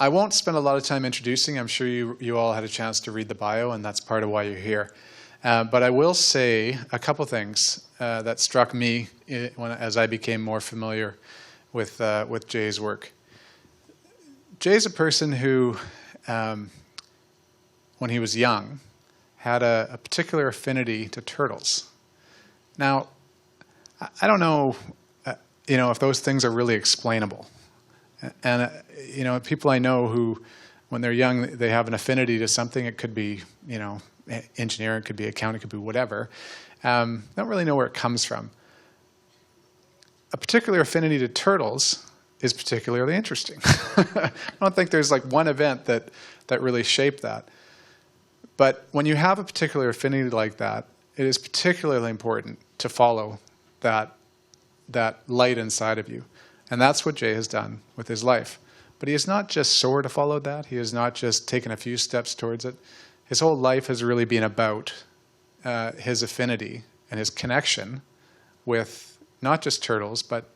I won't spend a lot of time introducing. I'm sure you all had a chance to read the bio, and that's part of why you're here. But I will say a couple things that struck me as I became more familiar with Jay's work. Jay's a person who, when he was young, had a particular affinity to turtles. Now, I don't know, if those things are really explainable. And, people I know who, when they're young, they have an affinity to something. It could be, engineering, it could be accounting, it could be whatever. Don't really know where it comes from. A particular affinity to turtles is particularly interesting. I don't think there's like one event that really shaped that. But when you have a particular affinity like that, it is particularly important to follow that light inside of you. And that's what Jay has done with his life. But he has not just sort of followed that. He has not just taken a few steps towards it. His whole life has really been about his affinity and his connection with not just turtles, but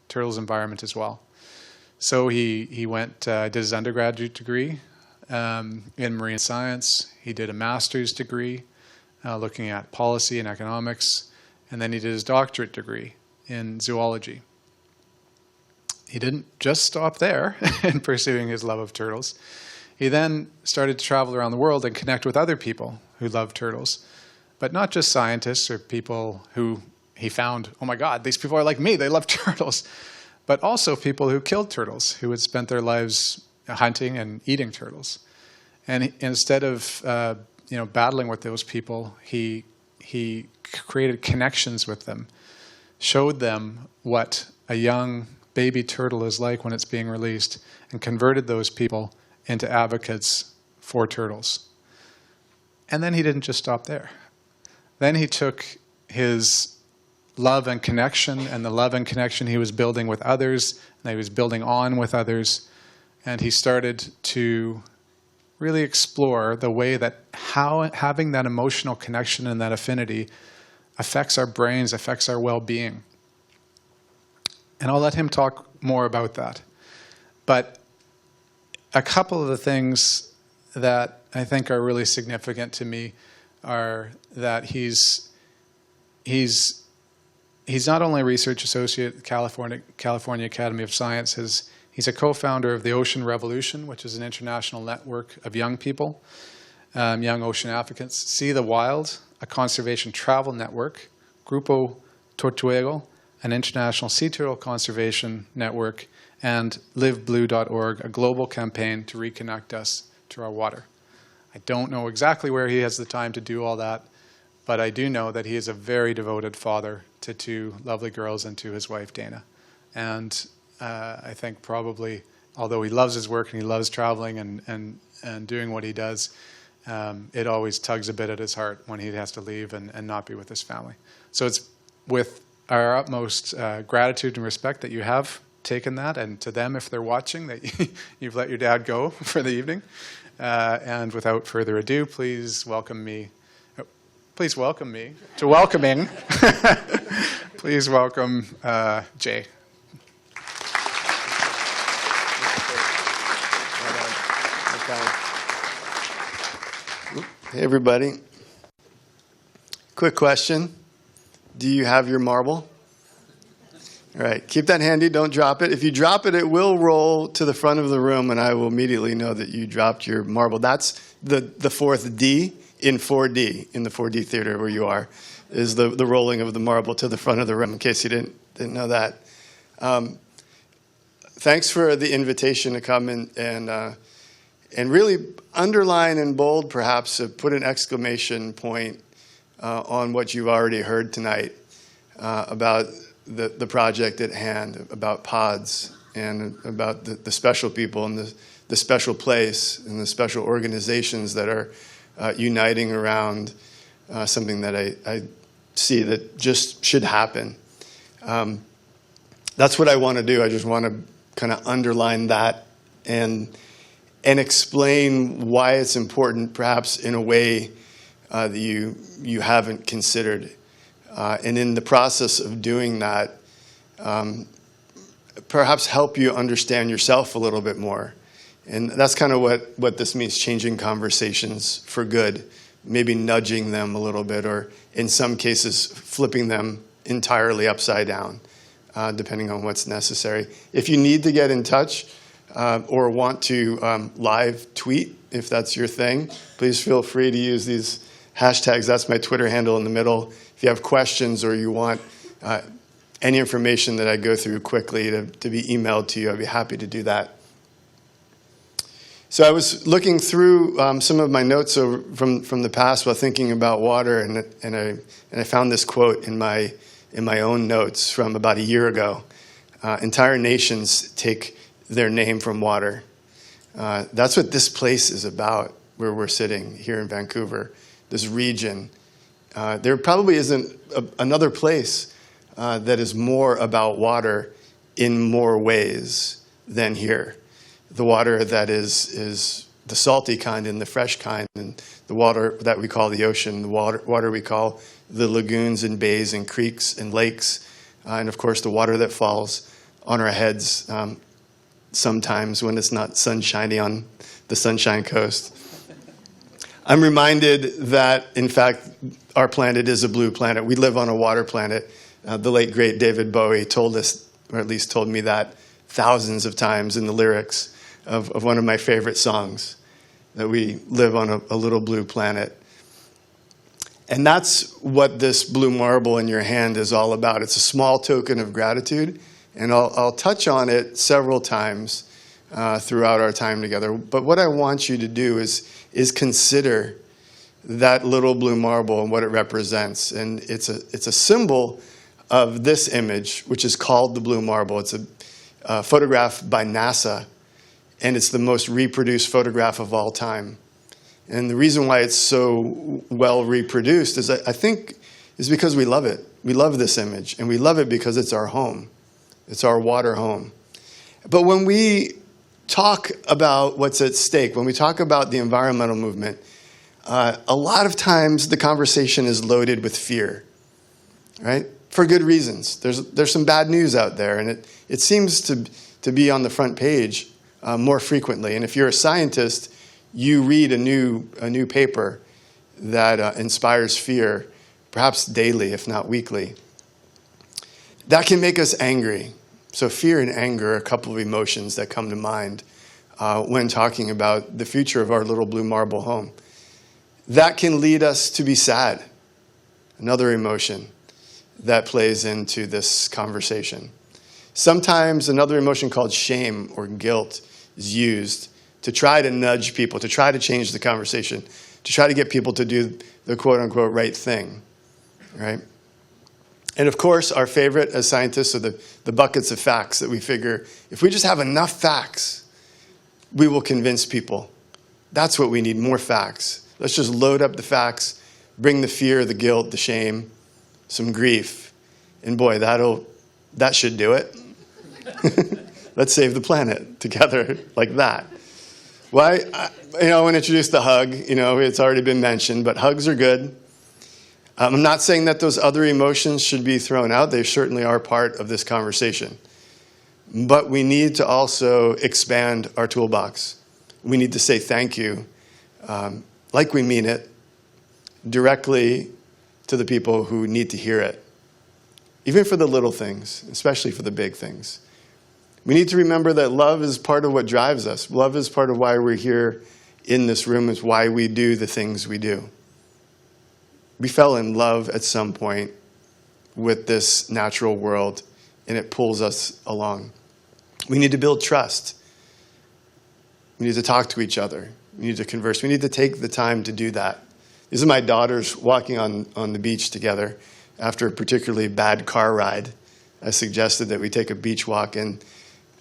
turtles' environment as well. So he went, did his undergraduate degree in marine science. He did a master's degree looking at policy and economics. And then he did his doctorate degree in zoology. He didn't just stop there in pursuing his love of turtles. He then started to travel around the world and connect with other people who love turtles, but not just scientists or people who he found, oh my God, these people are like me, they love turtles, but also people who killed turtles, who had spent their lives hunting and eating turtles. And instead of battling with those people, he created connections with them, showed them what a young baby turtle is like when it's being released, and converted those people into advocates for turtles. And then he didn't just stop there. Then he took his love and connection, and the love and connection he was building with others, and he was building on with others, and he started to really explore the way that how having that emotional connection and that affinity affects our brains, affects our well-being. And I'll let him talk more about that. But a couple of the things that I think are really significant to me are that he's not only a research associate at the California Academy of Sciences, he's a co-founder of the Ocean Revolution, which is an international network of young people, young ocean advocates. See the Wild, a conservation travel network, Grupo Tortuego, an international sea turtle conservation network, and liveblue.org, a global campaign to reconnect us to our water. I don't know exactly where he has the time to do all that, but I do know that he is a very devoted father to two lovely girls and to his wife, Dana. And I think probably, although he loves his work and he loves traveling and doing what he does, it always tugs a bit at his heart when he has to leave and not be with his family. So it's with our utmost gratitude and respect that you have taken that, and to them, if they're watching, that you've let your dad go for the evening. And without further ado, please welcome me to welcoming. Please welcome Jay. Hey, everybody. Quick question. Do you have your marble? All right, keep that handy, don't drop it. If you drop it, it will roll to the front of the room, and I will immediately know that you dropped your marble. That's the fourth D in 4D, in the 4D theater where you are, is the rolling of the marble to the front of the room, in case you didn't know that. Thanks for the invitation to come and really underline in bold, perhaps, put an exclamation point on what you've already heard tonight about the project at hand, about pods, and about the special people and the special place and the special organizations that are uniting around something that I see that just should happen. That's what I want to do. I just want to kind of underline that and explain why it's important, perhaps in a way that you haven't considered. And in the process of doing that, perhaps help you understand yourself a little bit more And that's kind of what this means, changing conversations for good, maybe nudging them a little bit, or in some cases, flipping them entirely upside down, depending on what's necessary. If you need to get in touch or want to live tweet, if that's your thing, please feel free to use these hashtags. That's my Twitter handle in the middle. If you have questions or you want any information that I go through quickly to be emailed to you, I'd be happy to do that. So I was looking through some of my notes from the past while thinking about water, and I found this quote in my own notes from about a year ago. Entire nations take their name from water. That's what this place is about, where we're sitting here in Vancouver, this region. There probably isn't another place that is more about water in more ways than here. The water that is the salty kind and the fresh kind, and the water that we call the ocean, the water we call the lagoons and bays and creeks and lakes, and of course the water that falls on our heads sometimes when it's not sunshiny on the Sunshine Coast. I'm reminded that, in fact, our planet is a blue planet. We live on a water planet. The late, great David Bowie told us, or at least told me that thousands of times in the lyrics of one of my favorite songs, that we live on a little blue planet. And that's what this blue marble in your hand is all about. It's a small token of gratitude, and I'll touch on it several times throughout our time together. But what I want you to do is consider that little blue marble and what it represents. And it's a symbol of this image, which is called the blue marble. It's a photograph by NASA, and it's the most reproduced photograph of all time. And the reason why it's so well reproduced is, I think, is because we love it. We love this image, and we love it because it's our home. It's our water home. But when we talk about what's at stake, when we talk about the environmental movement, a lot of times the conversation is loaded with fear, right? For good reasons. There's some bad news out there, and it seems to be on the front page more frequently. And if you're a scientist, you read a new paper that inspires fear, perhaps daily, if not weekly. That can make us angry. So fear and anger are a couple of emotions that come to mind when talking about the future of our little blue marble home. That can lead us to be sad, another emotion that plays into this conversation. Sometimes another emotion called shame or guilt is used to try to nudge people, to try to change the conversation, to try to get people to do the quote-unquote right thing, right? And of course, our favorite as scientists are the buckets of facts that we figure, if we just have enough facts, we will convince people. That's what we need, more facts. Let's just load up the facts, bring the fear, the guilt, the shame, some grief, and boy, that should do it. Let's save the planet together like that. Well, I want to introduce the hug. It's already been mentioned, but hugs are good. I'm not saying that those other emotions should be thrown out. They certainly are part of this conversation. But we need to also expand our toolbox. We need to say thank you, like we mean it, directly to the people who need to hear it. Even for the little things, especially for the big things. We need to remember that love is part of what drives us. Love is part of why we're here in this room, is why we do the things we do. We fell in love at some point with this natural world, and it pulls us along. We need to build trust. We need to talk to each other. We need to converse. We need to take the time to do that. These are my daughters walking on the beach together after a particularly bad car ride. I suggested that we take a beach walk, and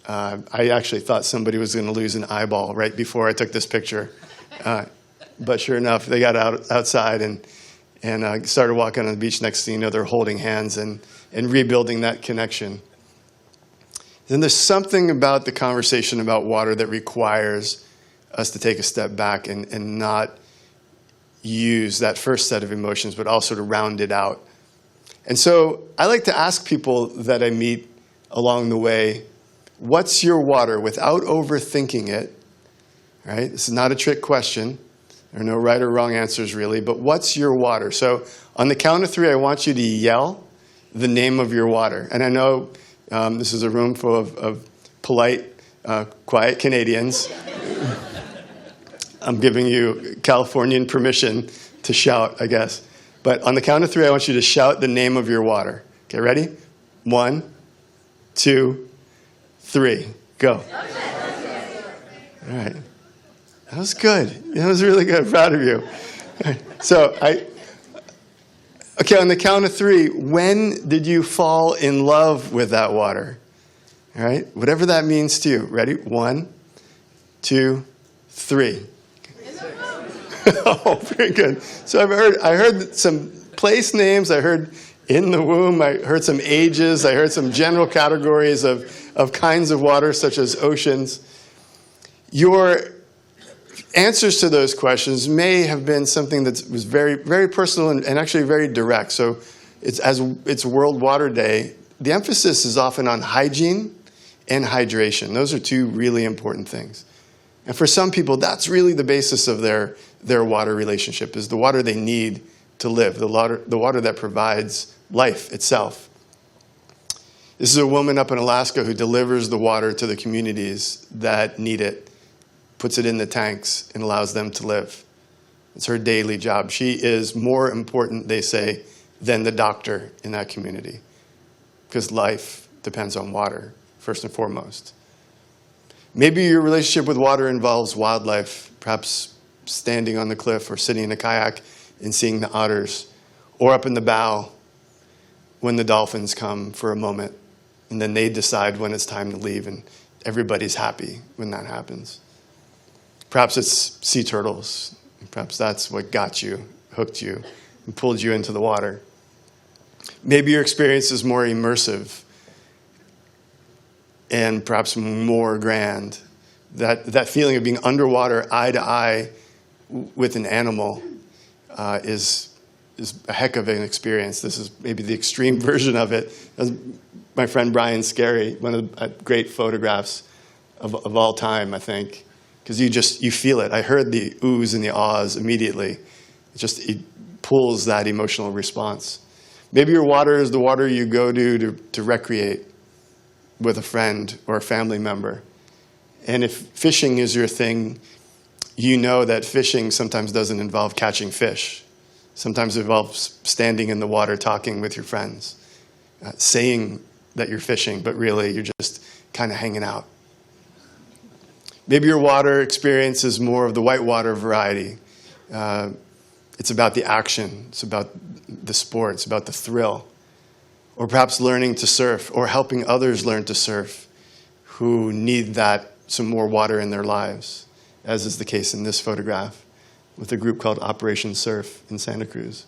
I actually thought somebody was going to lose an eyeball right before I took this picture. But sure enough, they got outside and started walking on the beach. Next thing you know, they're holding hands and rebuilding that connection. Then there's something about the conversation about water that requires us to take a step back and not use that first set of emotions, but also to round it out. And so I like to ask people that I meet along the way, what's your water? Without overthinking it, All right? This is not a trick question. There are no right or wrong answers, really. But what's your water? So on the count of 3, I want you to yell the name of your water. And I know this is a room full of polite, quiet Canadians. I'm giving you Californian permission to shout, I guess. But on the count of 3, I want you to shout the name of your water. Okay, ready? 1, 2, 3. Go. All right. That was good. That was really good. I'm proud of you. So okay, on the count of 3, when did you fall in love with that water? All right, whatever that means to you. Ready? 1, 2, 3. Oh, very good. So I heard some place names. I heard in the womb. I heard some ages. I heard some general categories of kinds of water, such as oceans. Your answers to those questions may have been something that was very, very personal and actually very direct. So it's World Water Day. The emphasis is often on hygiene and hydration. Those are 2 really important things. And for some people, that's really the basis of their water relationship, is the water they need to live, the water that provides life itself. This is a woman up in Alaska who delivers the water to the communities that need it, puts it in the tanks, and allows them to live. It's her daily job. She is more important, they say, than the doctor in that community, because life depends on water, first and foremost. Maybe your relationship with water involves wildlife, perhaps standing on the cliff or sitting in a kayak and seeing the otters, or up in the bow when the dolphins come for a moment, and then they decide when it's time to leave, and everybody's happy when that happens. Perhaps it's sea turtles. Perhaps that's what got you, hooked you, and pulled you into the water. Maybe your experience is more immersive and perhaps more grand. That feeling of being underwater, eye to eye with an animal is a heck of an experience. This is maybe the extreme version of it. As my friend Brian Scarry, one of the great photographs of all time, I think, because you feel it. I heard the oohs and the ahs immediately. It pulls that emotional response. Maybe your water is the water you go to recreate with a friend or a family member. And if fishing is your thing, you know that fishing sometimes doesn't involve catching fish. Sometimes it involves standing in the water talking with your friends, saying that you're fishing, but really you're just kind of hanging out. Maybe your water experience is more of the whitewater variety. It's about the action. It's about the sport. It's about the thrill. Or perhaps learning to surf or helping others learn to surf who need some more water in their lives, as is the case in this photograph with a group called Operation Surf in Santa Cruz.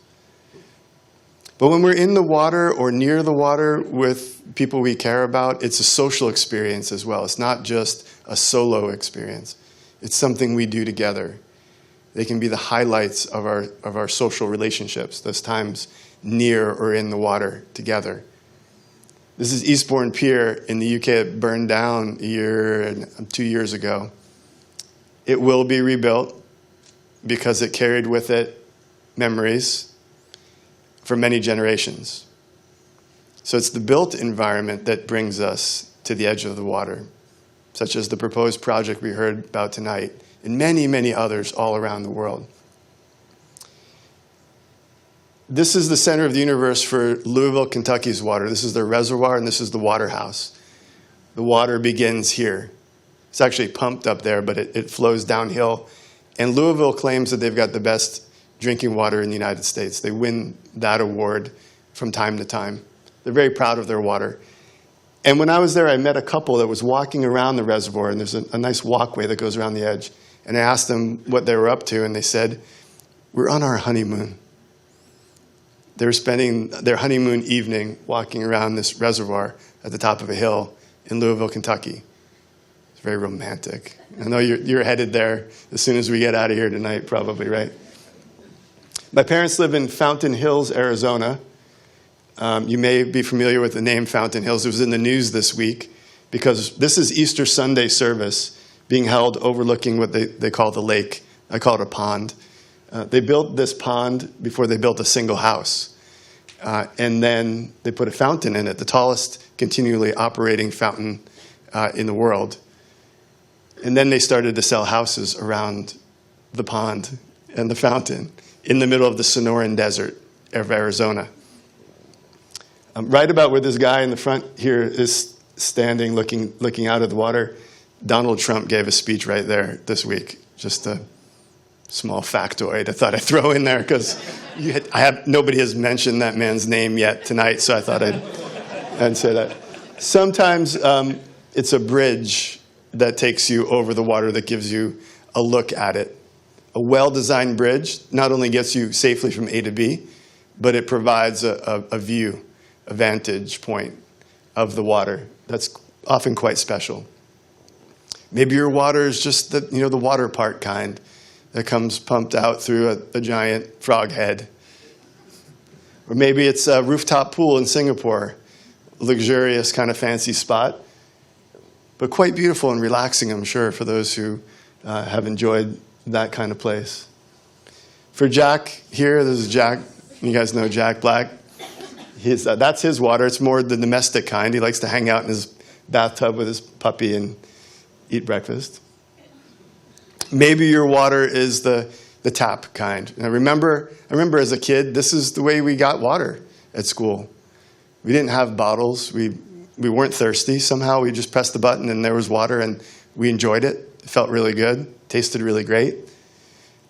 But when we're in the water or near the water with people we care about, it's a social experience as well. It's not just a solo experience. It's something we do together. They can be the highlights of our social relationships, those times near or in the water together. This is Eastbourne Pier in the UK. It burned down 2 years ago. It will be rebuilt because it carried with it memories for many generations. So it's the built environment that brings us to the edge of the water, such as the proposed project we heard about tonight, and many, many others all around the world. This is the center of the universe for Louisville, Kentucky's water. This is their reservoir, and this is the water house. The water begins here. It's actually pumped up there, but it flows downhill. And Louisville claims that they've got the best drinking water in the United States. They win that award from time to time. They're very proud of their water. And when I was there, I met a couple that was walking around the reservoir, and there's a nice walkway that goes around the edge. And I asked them what they were up to, and they said, "We're on our honeymoon." They were spending their honeymoon evening walking around this reservoir at the top of a hill in Louisville, Kentucky. It's very romantic. I know you're headed there as soon as we get out of here tonight, probably, right? My parents live in Fountain Hills, Arizona. You may be familiar with the name Fountain Hills. It was in the news this week because this is Easter Sunday service being held overlooking what they call the lake. I call it a pond. They built this pond before they built a single house. And then they put a fountain in it, the tallest continually operating fountain in the world. And then they started to sell houses around the pond and the fountain in the middle of the Sonoran Desert of Arizona. Right about where this guy in the front here is standing, looking out at the water, Donald Trump gave a speech right there this week. Just a small factoid I thought I'd throw in there because nobody has mentioned that man's name yet tonight, so I thought I'd say that. Sometimes it's a bridge that takes you over the water that gives you a look at it. A well-designed bridge not only gets you safely from A to B, but it provides a view, a vantage point of the water that's often quite special. Maybe your water is just the water park kind that comes pumped out through a giant frog head. Or maybe it's a rooftop pool in Singapore, a luxurious kind of fancy spot, but quite beautiful and relaxing, I'm sure, for those who have enjoyed that kind of place. For Jack here, this is Jack. You guys know Jack Black. That's his water. It's more the domestic kind. He likes to hang out in his bathtub with his puppy and eat breakfast. Maybe your water is the tap kind. And I remember as a kid, this is the way we got water at school. We didn't have bottles. We weren't thirsty. Somehow we just pressed the button and there was water and we enjoyed it. It felt really good. Tasted really great.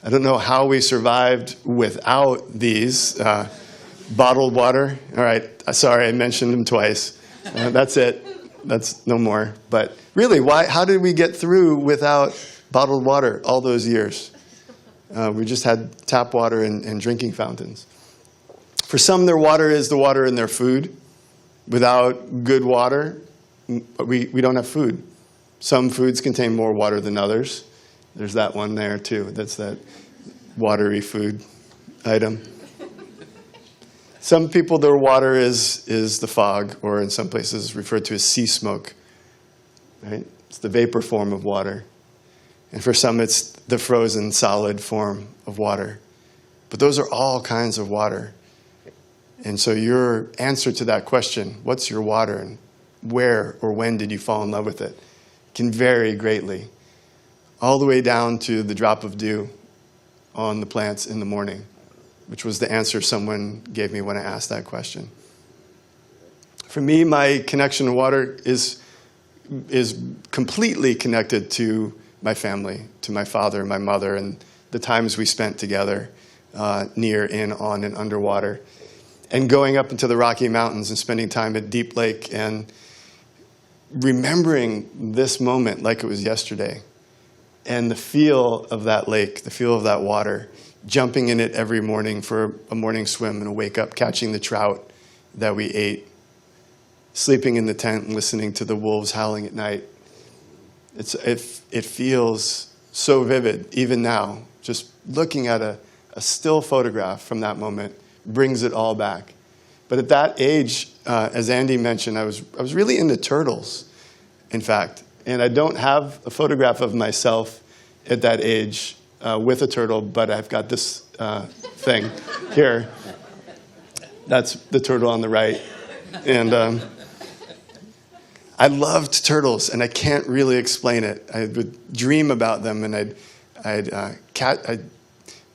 I don't know how we survived without these bottled water. All right, sorry, I mentioned them twice. That's it. That's no more. But really, how did we get through without bottled water all those years? We just had tap water and drinking fountains. For some, their water is the water in their food. Without good water, we don't have food. Some foods contain more water than others. There's that one there, too. That's that watery food item. Some people, their water is the fog, or in some places referred to as sea smoke. Right? It's the vapor form of water. And for some, it's the frozen solid form of water. But those are all kinds of water. And so your answer to that question, what's your water, and where or when did you fall in love with it, can vary greatly, all the way down to the drop of dew on the plants in the morning, which was the answer someone gave me when I asked that question. For me, my connection to water is completely connected to my family, to my father and my mother, and the times we spent together near, in, on, and underwater. And going up into the Rocky Mountains and spending time at Deep Lake and remembering this moment like it was yesterday. And the feel of that lake, the feel of that water, jumping in it every morning for a morning swim and a wake up, catching the trout that we ate, sleeping in the tent and listening to the wolves howling at night. It feels so vivid, even now. Just looking at a still photograph from that moment brings it all back. But at that age, as Andy mentioned, I was really into turtles, in fact. And I don't have a photograph of myself at that age with a turtle, but I've got this thing here. That's the turtle on the right. And I loved turtles, and I can't really explain it. I would dream about them, and I'd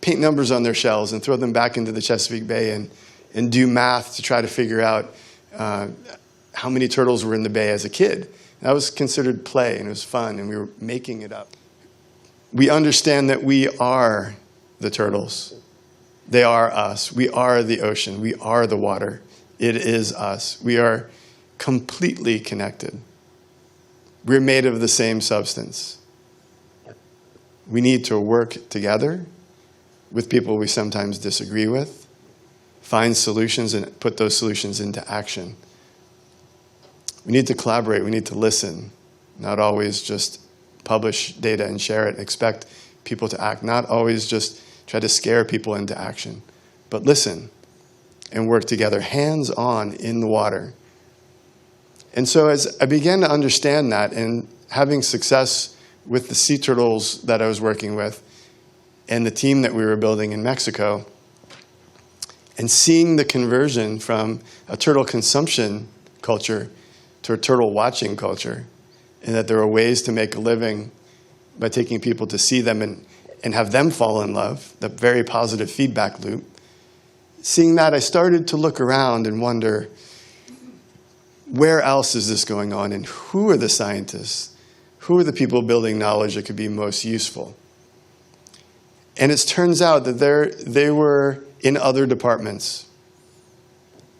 paint numbers on their shells and throw them back into the Chesapeake Bay and do math to try to figure out how many turtles were in the bay as a kid. That was considered play, and it was fun, and we were making it up. We understand that we are the turtles. They are us. We are the ocean. We are the water. It is us. We are completely connected. We're made of the same substance. We need to work together with people we sometimes disagree with, find solutions and put those solutions into action. We need to collaborate. We need to listen, not always just publish data and share it and expect people to act, not always just try to scare people into action, but listen and work together, hands-on in the water. And so as I began to understand that and having success with the sea turtles that I was working with and the team that we were building in Mexico, and seeing the conversion from a turtle consumption culture to a turtle watching culture, and that there are ways to make a living by taking people to see them and have them fall in love, the very positive feedback loop. Seeing that, I started to look around and wonder, where else is this going on, and who are the scientists? Who are the people building knowledge that could be most useful? And it turns out that they were in other departments.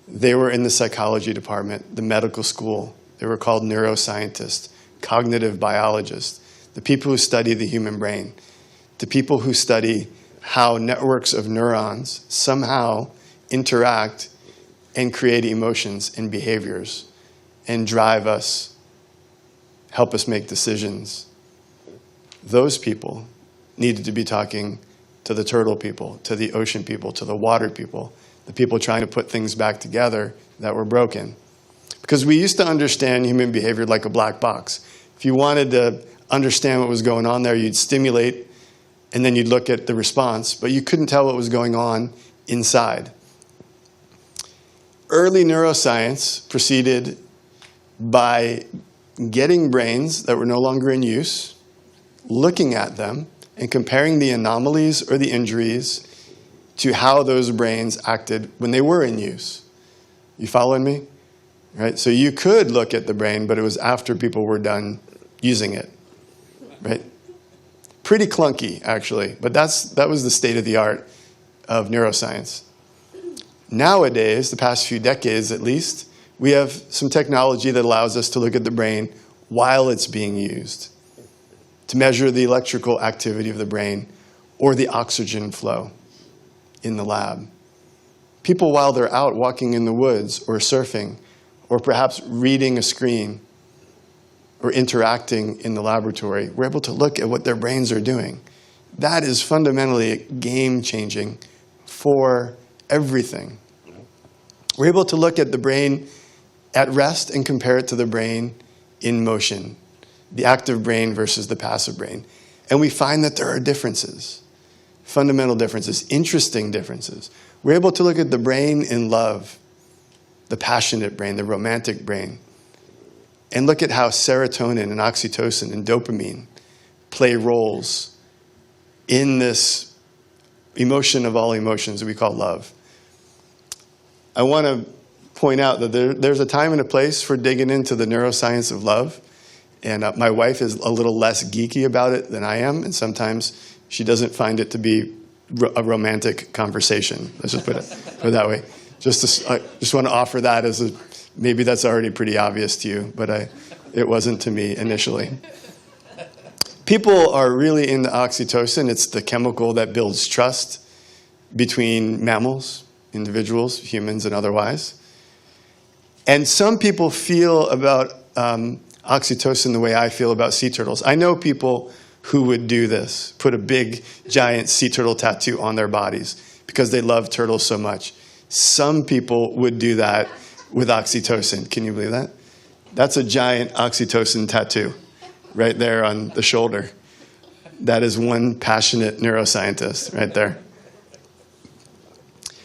They were in the psychology department, the medical school. They were called neuroscientists, cognitive biologists, the people who study the human brain, the people who study how networks of neurons somehow interact and create emotions and behaviors and drive us, help us make decisions. Those people needed to be talking to the turtle people, to the ocean people, to the water people, the people trying to put things back together that were broken. Because we used to understand human behavior like a black box. If you wanted to understand what was going on there, you'd stimulate and then you'd look at the response, but you couldn't tell what was going on inside. Early neuroscience proceeded by getting brains that were no longer in use, looking at them, and comparing the anomalies or the injuries to how those brains acted when they were in use. You following me? Right? So you could look at the brain, but it was after people were done using it. Right? Pretty clunky, actually, but that was the state of the art of neuroscience. Nowadays, the past few decades at least, we have some technology that allows us to look at the brain while it's being used, to measure the electrical activity of the brain or the oxygen flow in the lab. People, while they're out walking in the woods or surfing or perhaps reading a screen or interacting in the laboratory, we're able to look at what their brains are doing. That is fundamentally game-changing for everything. We're able to look at the brain at rest and compare it to the brain in motion, the active brain versus the passive brain. And we find that there are differences, fundamental differences, interesting differences. We're able to look at the brain in love, the passionate brain, the romantic brain, and look at how serotonin and oxytocin and dopamine play roles in this emotion of all emotions that we call love. I want to point out that there's a time and a place for digging into the neuroscience of love. And my wife is a little less geeky about it than I am, and sometimes she doesn't find it to be a romantic conversation. Let's just put it that way. I just want to offer that as maybe that's already pretty obvious to you, but it wasn't to me initially. People are really into oxytocin. It's the chemical that builds trust between mammals, individuals, humans, and otherwise. And some people feel about oxytocin the way I feel about sea turtles. I know people who would do this, put a big, giant sea turtle tattoo on their bodies because they love turtles so much. Some people would do that with oxytocin. Can you believe that? That's a giant oxytocin tattoo right there on the shoulder. That is one passionate neuroscientist right there.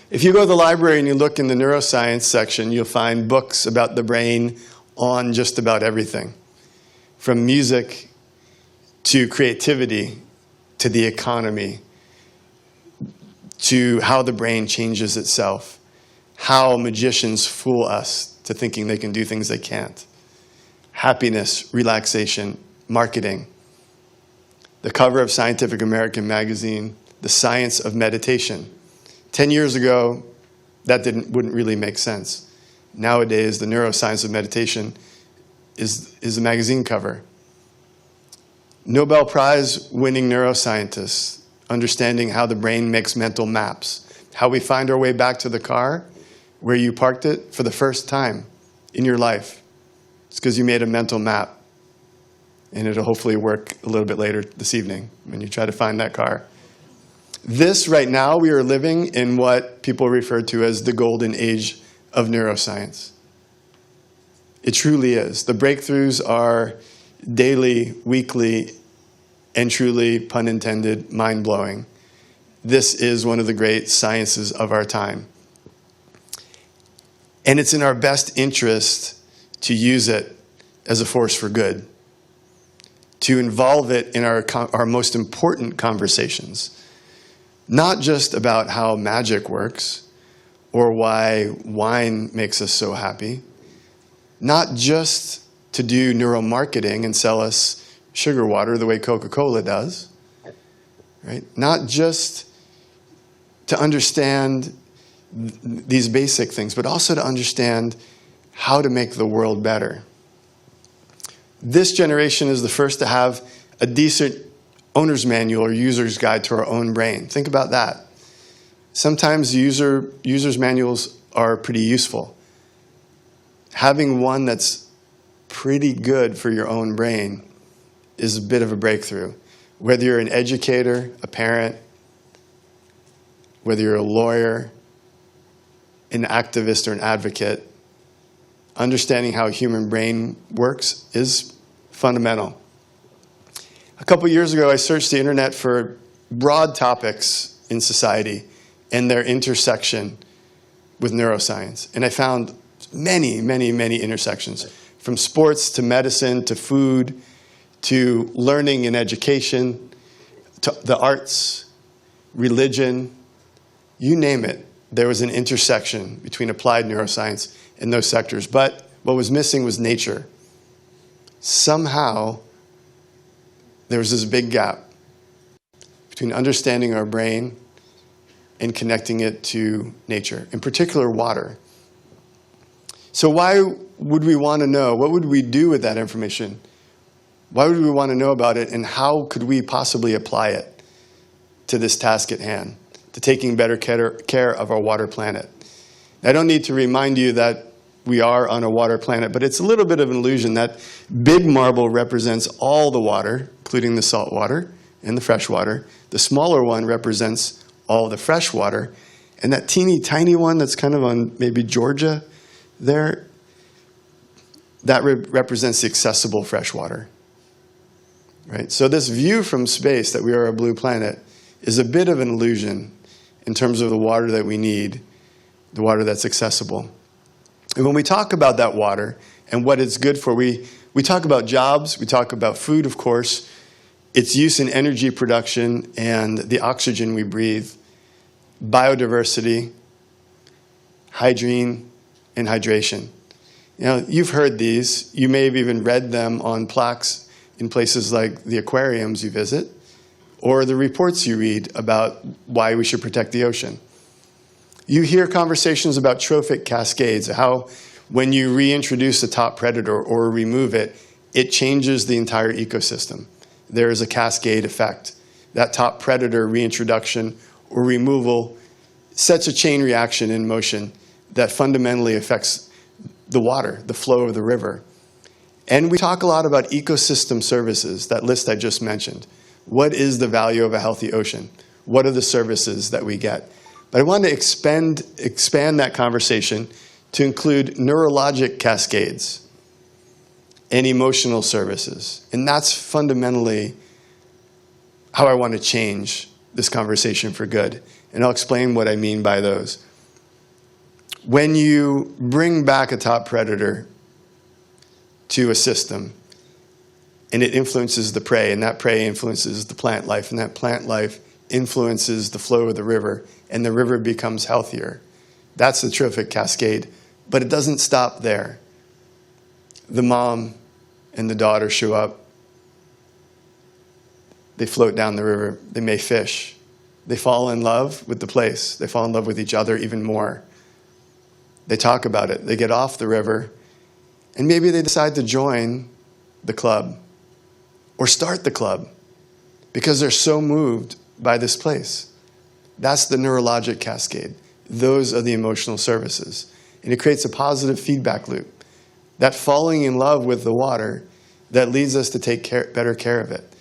If you go to the library and you look in the neuroscience section, you'll find books about the brain on just about everything, from music to creativity to the economy to how the brain changes itself, how magicians fool us to thinking they can do things they can't, happiness, relaxation, marketing. The cover of Scientific American magazine, The Science of Meditation. 10 years ago, that wouldn't really make sense. Nowadays, the neuroscience of meditation is a magazine cover. Nobel Prize winning neuroscientists understanding how the brain makes mental maps, how we find our way back to the car where you parked it for the first time in your life. It's because you made a mental map, and it'll hopefully work a little bit later this evening when you try to find that car. This, right now, we are living in what people refer to as the golden age of neuroscience. It truly is. The breakthroughs are daily, weekly, and truly, pun intended, mind-blowing. This is one of the great sciences of our time. And it's in our best interest to use it as a force for good, to involve it in our most important conversations, not just about how magic works or why wine makes us so happy, not just to do neuromarketing and sell us sugar water the way Coca-Cola does, right? Not just to understand these basic things, but also to understand how to make the world better. This generation is the first to have a decent owner's manual or user's guide to our own brain. Think about that. Sometimes user's manuals are pretty useful. Having one that's pretty good for your own brain is a bit of a breakthrough. Whether you're an educator, a parent, whether you're a lawyer, an activist, or an advocate, understanding how a human brain works is fundamental. A couple years ago, I searched the internet for broad topics in society and their intersection with neuroscience. And I found many, many, many intersections, from sports to medicine to food to learning and education to the arts, religion, you name it. There was an intersection between applied neuroscience and those sectors. But what was missing was nature. Somehow, there was this big gap between understanding our brain and connecting it to nature, in particular water. So why would we want to know? What would we do with that information? Why would we want to know about it, and how could we possibly apply it to this task at hand, to taking better care of our water planet? I don't need to remind you that we are on a water planet, but it's a little bit of an illusion. That big marble represents all the water, including the salt water and the fresh water. The smaller one represents all the fresh water. And that teeny tiny one that's kind of on maybe Georgia there, that represents the accessible fresh water. Right? So this view from space that we are a blue planet is a bit of an illusion in terms of the water that we need, the water that's accessible. And when we talk about that water and what it's good for, we talk about jobs, we talk about food, of course, its use in energy production and the oxygen we breathe, biodiversity, hygiene, and hydration. You know, you've heard these. You may have even read them on plaques in places like the aquariums you visit, or the reports you read about why we should protect the ocean. You hear conversations about trophic cascades, how when you reintroduce a top predator or remove it, it changes the entire ecosystem. There is a cascade effect. That top predator reintroduction or removal sets a chain reaction in motion that fundamentally affects the water, the flow of the river. And we talk a lot about ecosystem services, that list I just mentioned. What is the value of a healthy ocean? What are the services that we get? But I want to expand that conversation to include neurologic cascades and emotional services. And that's fundamentally how I want to change this conversation for good. And I'll explain what I mean by those. When you bring back a top predator to a system, and it influences the prey, and that prey influences the plant life, and that plant life influences the flow of the river, and the river becomes healthier. That's the trophic cascade. But it doesn't stop there. The mom and the daughter show up. They float down the river. They may fish. They fall in love with the place. They fall in love with each other even more. They talk about it. They get off the river, and maybe they decide to join the club or start the club because they're so moved by this place. That's the neurologic cascade. Those are the emotional services. And it creates a positive feedback loop. That falling in love with the water that leads us to take better care of it.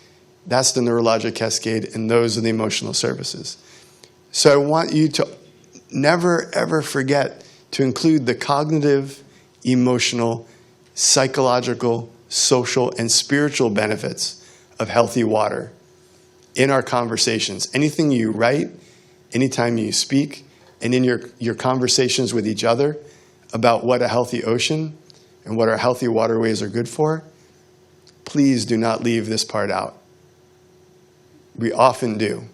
That's the neurologic cascade, and those are the emotional services. So I want you to never, ever forget to include the cognitive, emotional, psychological, social, and spiritual benefits of healthy water in our conversations. Anything you write, anytime you speak, and in your conversations with each other about what a healthy ocean and what our healthy waterways are good for, please do not leave this part out. We often do,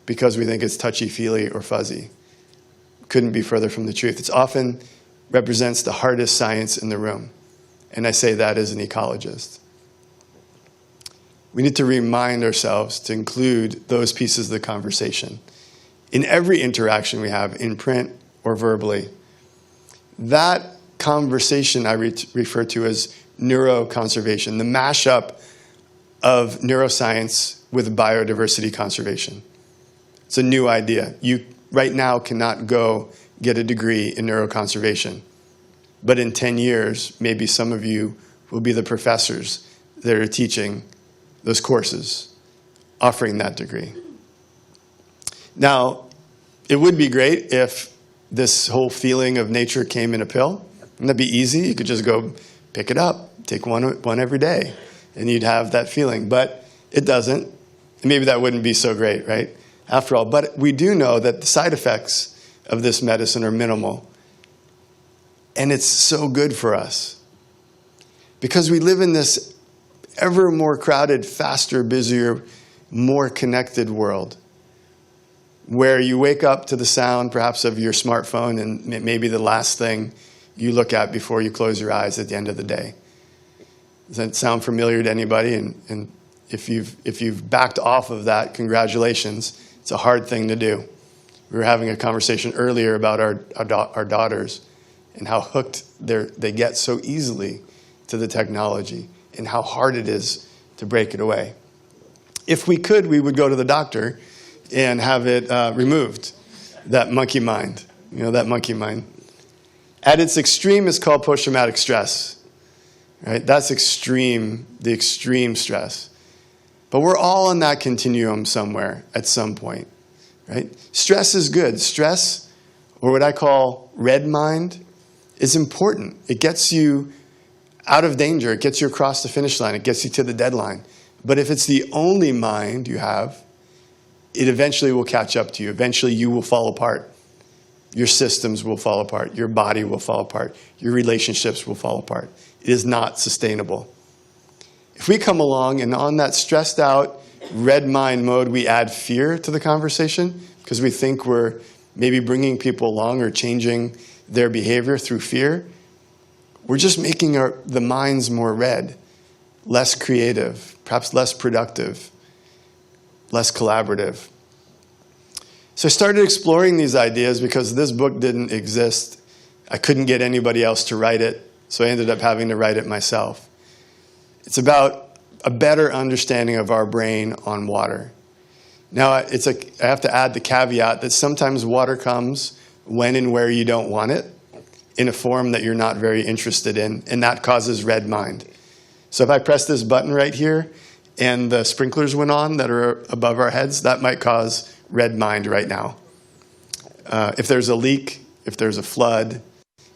because we think it's touchy-feely or fuzzy. Couldn't be further from the truth. It often represents the hardest science in the room. And I say that as an ecologist. We need to remind ourselves to include those pieces of the conversation in every interaction we have, in print or verbally. That conversation I refer to as neuroconservation, the mashup of neuroscience with biodiversity conservation. It's a new idea. You right now cannot go get a degree in neuroconservation. But in 10 years, maybe some of you will be the professors that are teaching those courses, offering that degree. Now, it would be great if this whole feeling of nature came in a pill. Wouldn't that be easy? You could just go pick it up, take one every day, and you'd have that feeling. But it doesn't. And maybe that wouldn't be so great, right? After all, but we do know that the side effects of this medicine are minimal. And it's so good for us. Because we live in this ever more crowded, faster, busier, more connected world, where you wake up to the sound perhaps of your smartphone, and maybe the last thing you look at before you close your eyes at the end of the day. Does that sound familiar to anybody? And if you've backed off of that, congratulations. It's a hard thing to do. We were having a conversation earlier about our daughters and how hooked they get so easily to the technology and how hard it is to break it away. If we could, we would go to the doctor and have it removed, that monkey mind. You know, that monkey mind. At its extreme, it's called post-traumatic stress. Right? That's extreme, the extreme stress. But we're all on that continuum somewhere at some point. Right? Stress is good. Stress, or what I call red mind, is important. It gets you out of danger. It gets you across the finish line. It gets you to the deadline. But if it's the only mind you have, it eventually will catch up to you. Eventually you will fall apart. Your systems will fall apart. Your body will fall apart. Your relationships will fall apart. It is not sustainable. If we come along and on that stressed out red mind mode, we add fear to the conversation because we think we're maybe bringing people along or changing their behavior through fear, we're just making the minds more red, less creative, perhaps less productive, less collaborative. So I started exploring these ideas because this book didn't exist. I couldn't get anybody else to write it, so I ended up having to write it myself. It's about a better understanding of our brain on water. Now, I have to add the caveat that sometimes water comes when and where you don't want it, in a form that you're not very interested in, and that causes red mind. So if I press this button right here, and the sprinklers went on that are above our heads, that might cause red mind right now. If there's a leak, if there's a flood,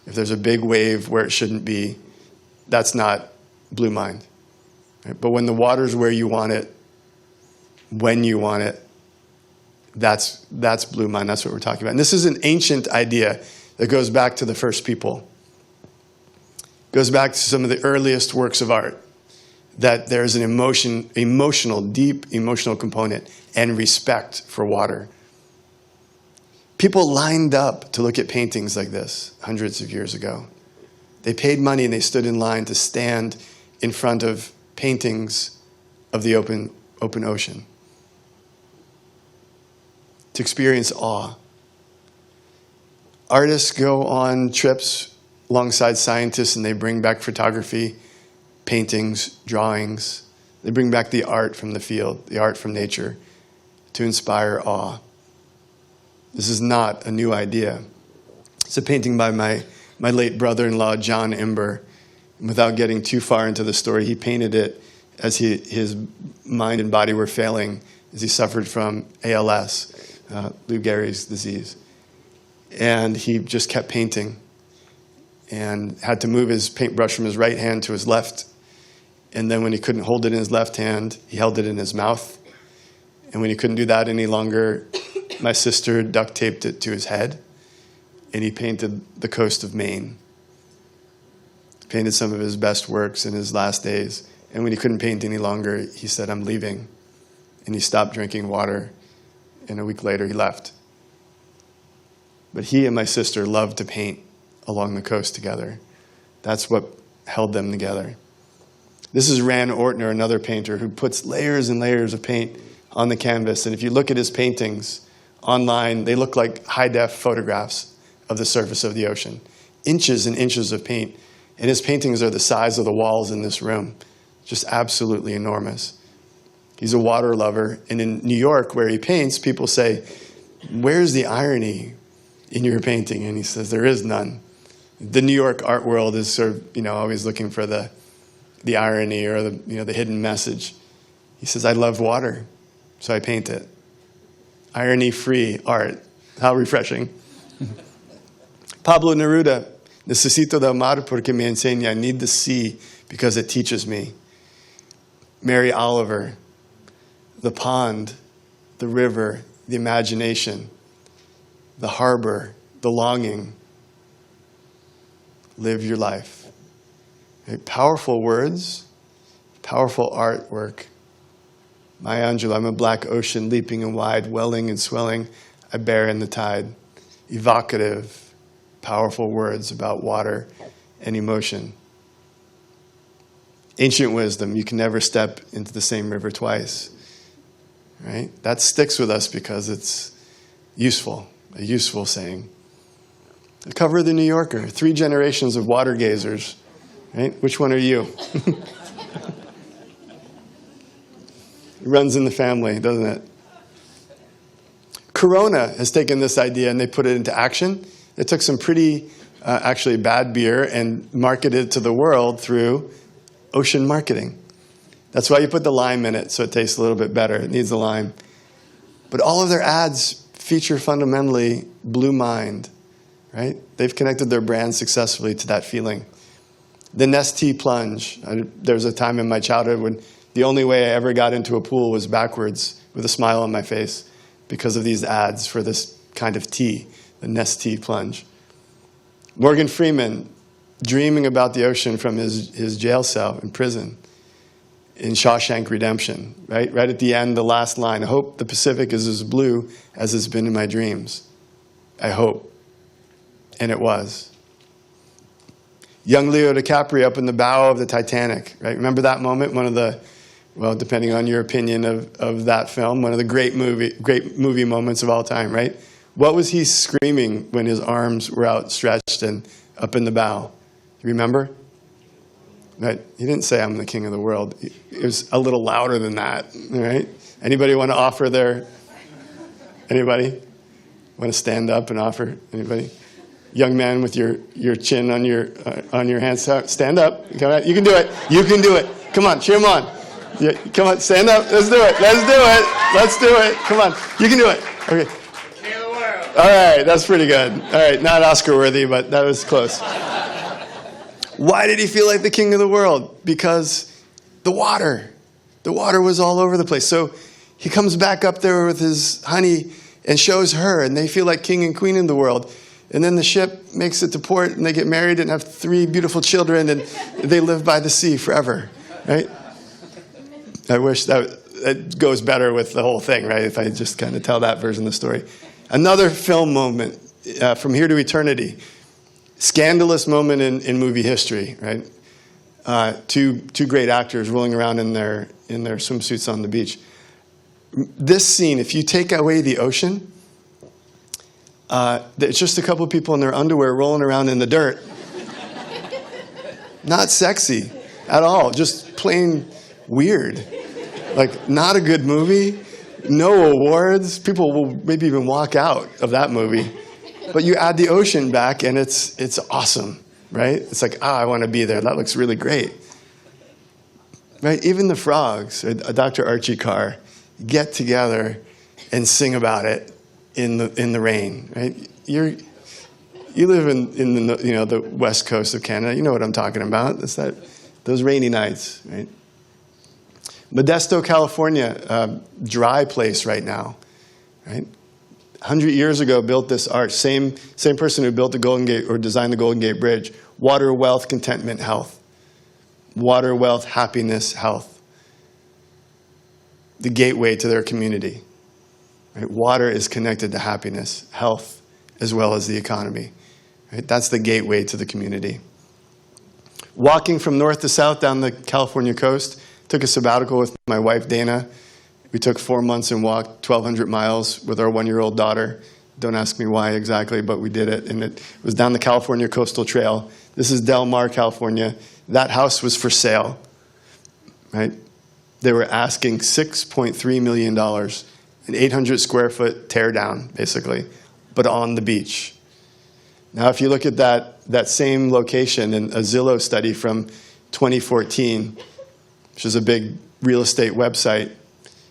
if there's a big wave where it shouldn't be, that's not blue mind. Right? But when the water's where you want it, when you want it, that's blue mind. That's what we're talking about. And this is an ancient idea that goes back to the first people. It goes back to some of the earliest works of art. That there's an deep emotional component and respect for water. People lined up to look at paintings like this hundreds of years ago. They paid money and they stood in line to stand in front of paintings of the open ocean. To experience awe. Artists go on trips alongside scientists and they bring back photography, paintings, drawings. They bring back the art from the field, the art from nature, to inspire awe. This is not a new idea. It's a painting by my late brother-in-law, John Imber. And without getting too far into the story, he painted it as his mind and body were failing, as he suffered from ALS, Lou Gehrig's disease. And he just kept painting and had to move his paintbrush from his right hand to his left. And then when he couldn't hold it in his left hand, he held it in his mouth. And when he couldn't do that any longer, my sister duct taped it to his head, and he painted the coast of Maine. Painted some of his best works in his last days. And when he couldn't paint any longer, he said, "I'm leaving." And he stopped drinking water, and a week later he left. But he and my sister loved to paint along the coast together. That's what held them together. This is Rand Ortner, another painter, who puts layers and layers of paint on the canvas. And if you look at his paintings online, they look like high-def photographs of the surface of the ocean. Inches and inches of paint. And his paintings are the size of the walls in this room. Just absolutely enormous. He's a water lover. And in New York, where he paints, people say, "Where's the irony in your painting?" And he says, "There is none." The New York art world is sort of, always looking for the irony or the hidden message. He says, "I love water, so I paint it." Irony-free art. How refreshing. Pablo Neruda, "Necesito de amar porque me enseña." I need the sea because it teaches me. Mary Oliver, the pond, the river, the imagination, the harbor, the longing. Live your life. Right? Powerful words, powerful artwork. Maya Angelou, "I'm a black ocean leaping and wide, welling and swelling, I bear in the tide." Evocative, powerful words about water and emotion. Ancient wisdom, "You can never step into the same river twice." Right? That sticks with us because it's useful, a useful saying. The cover of the New Yorker, 3 generations of water gazers. Right? Which one are you? It runs in the family, doesn't it? Corona has taken this idea and they put it into action. They took some pretty, actually bad beer and marketed it to the world through ocean marketing. That's why you put the lime in it, so it tastes a little bit better. It needs the lime. But all of their ads feature fundamentally Blue Mind, right? They've connected their brand successfully to that feeling. The Nestea plunge. There was a time in my childhood when the only way I ever got into a pool was backwards with a smile on my face because of these ads for this kind of tea, the Nestea plunge. Morgan Freeman, dreaming about the ocean from his jail cell in prison in Shawshank Redemption, right? Right at the end, the last line, "I hope the Pacific is as blue as it's been in my dreams." I hope. And it was. Young Leo DiCaprio up in the bow of the Titanic, right? Remember that moment? One of the, well, depending on your opinion of that film, one of the great movie moments of all time, right? What was he screaming when his arms were outstretched and up in the bow? You remember? Right? He didn't say, "I'm the king of the world." It was a little louder than that, right? Anybody want to offer their, anybody? Want to stand up and offer? Anybody? Young man with your chin on your hands, stand up. Come on, you can do it. You can do it. Come on, cheer him on. Yeah, come on, stand up. Let's do it. Let's do it. Let's do it. Come on, you can do it. Okay. King of the world. All right, that's pretty good. All right, not Oscar worthy, but that was close. Why did he feel like the king of the world? Because the water was all over the place. So he comes back up there with his honey and shows her, and they feel like king and queen in the world. And then the ship makes it to port, and they get married and have 3 beautiful children, and they live by the sea forever, right? I wish that goes better with the whole thing, right? If I just kind of tell that version of the story. Another film moment, From Here to Eternity. Scandalous moment in movie history, right? Two great actors rolling around in their swimsuits on the beach. This scene, if you take away the ocean, it's just a couple of people in their underwear rolling around in the dirt. Not sexy at all, just plain weird. Like, not a good movie, no awards. People will maybe even walk out of that movie. But you add the ocean back, and it's awesome, right? It's like, I want to be there. That looks really great. Right? Even the frogs, Dr. Archie Carr, get together and sing about it in the rain, right? You live in the west coast of Canada. You know what I'm talking about. It's those rainy nights, right? Modesto, California, dry place right now, right? 100 years ago, built this arch. Same person who built the Golden Gate or designed the Golden Gate Bridge. Water, wealth, contentment, health. Water, wealth, happiness, health. The gateway to their community. Right? Water is connected to happiness, health, as well as the economy. Right? That's the gateway to the community. Walking from north to south down the California coast, took a sabbatical with my wife, Dana. We took 4 months and walked 1,200 miles with our 1-year-old daughter. Don't ask me why exactly, but we did it. And it was down the California Coastal Trail. This is Del Mar, California. That house was for sale, right? They were asking $6.3 million, an 800 square foot tear down, basically, but on the beach. Now, if you look at that same location in a Zillow study from 2014, which is a big real estate website,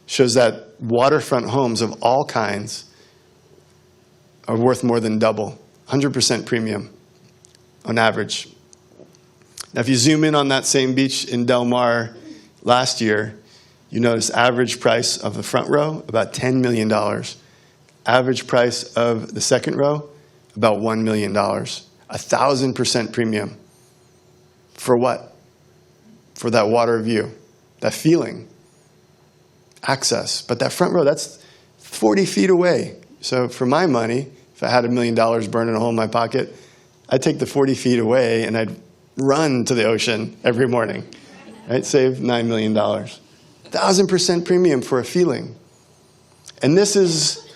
shows that waterfront homes of all kinds are worth more than double, 100% premium on average. Now, if you zoom in on that same beach in Del Mar last year, you notice average price of the front row, about $10 million. Average price of the second row, about $1 million. 1,000% premium. For what? For that water view, that feeling, access. But that front row, that's 40 feet away. So for my money, if I had $1 million burning a hole in my pocket, I'd take the 40 feet away and I'd run to the ocean every morning. Right? Save $9 million. 1,000% premium for a feeling. And this is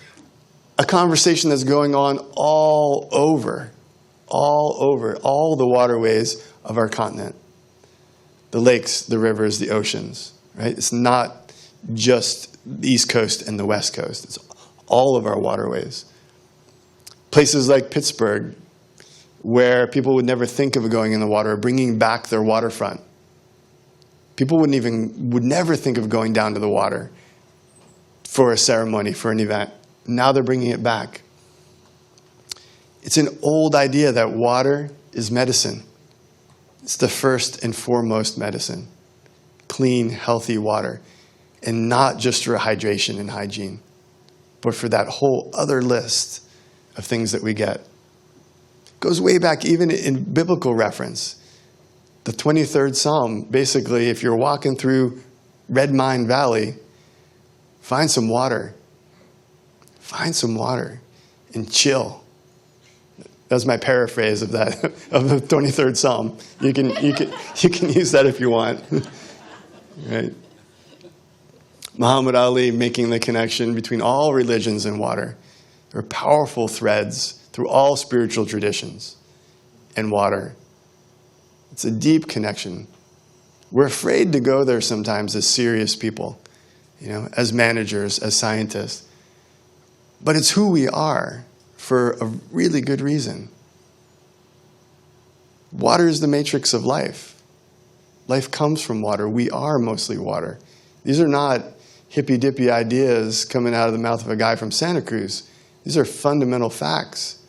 a conversation that's going on all over all the waterways of our continent. The lakes, the rivers, the oceans, right? It's not just the East Coast and the West Coast. It's all of our waterways. Places like Pittsburgh, where people would never think of going in the water, bringing back their waterfront. People would never think of going down to the water for a ceremony, for an event. Now they're bringing it back. It's an old idea that water is medicine. It's the first and foremost medicine. Clean, healthy water. And not just for hydration and hygiene, but for that whole other list of things that we get. It goes way back even in biblical reference. The 23rd Psalm, basically, if you're walking through Red Mine Valley, find some water. Find some water and chill. That's my paraphrase of that, of the 23rd Psalm. You can use that if you want. Right? Muhammad Ali making the connection between all religions and water. There are powerful threads through all spiritual traditions and water. It's a deep connection. We're afraid to go there sometimes as serious people, as managers, as scientists. But it's who we are for a really good reason. Water is the matrix of life. Life comes from water. We are mostly water. These are not hippy-dippy ideas coming out of the mouth of a guy from Santa Cruz. These are fundamental facts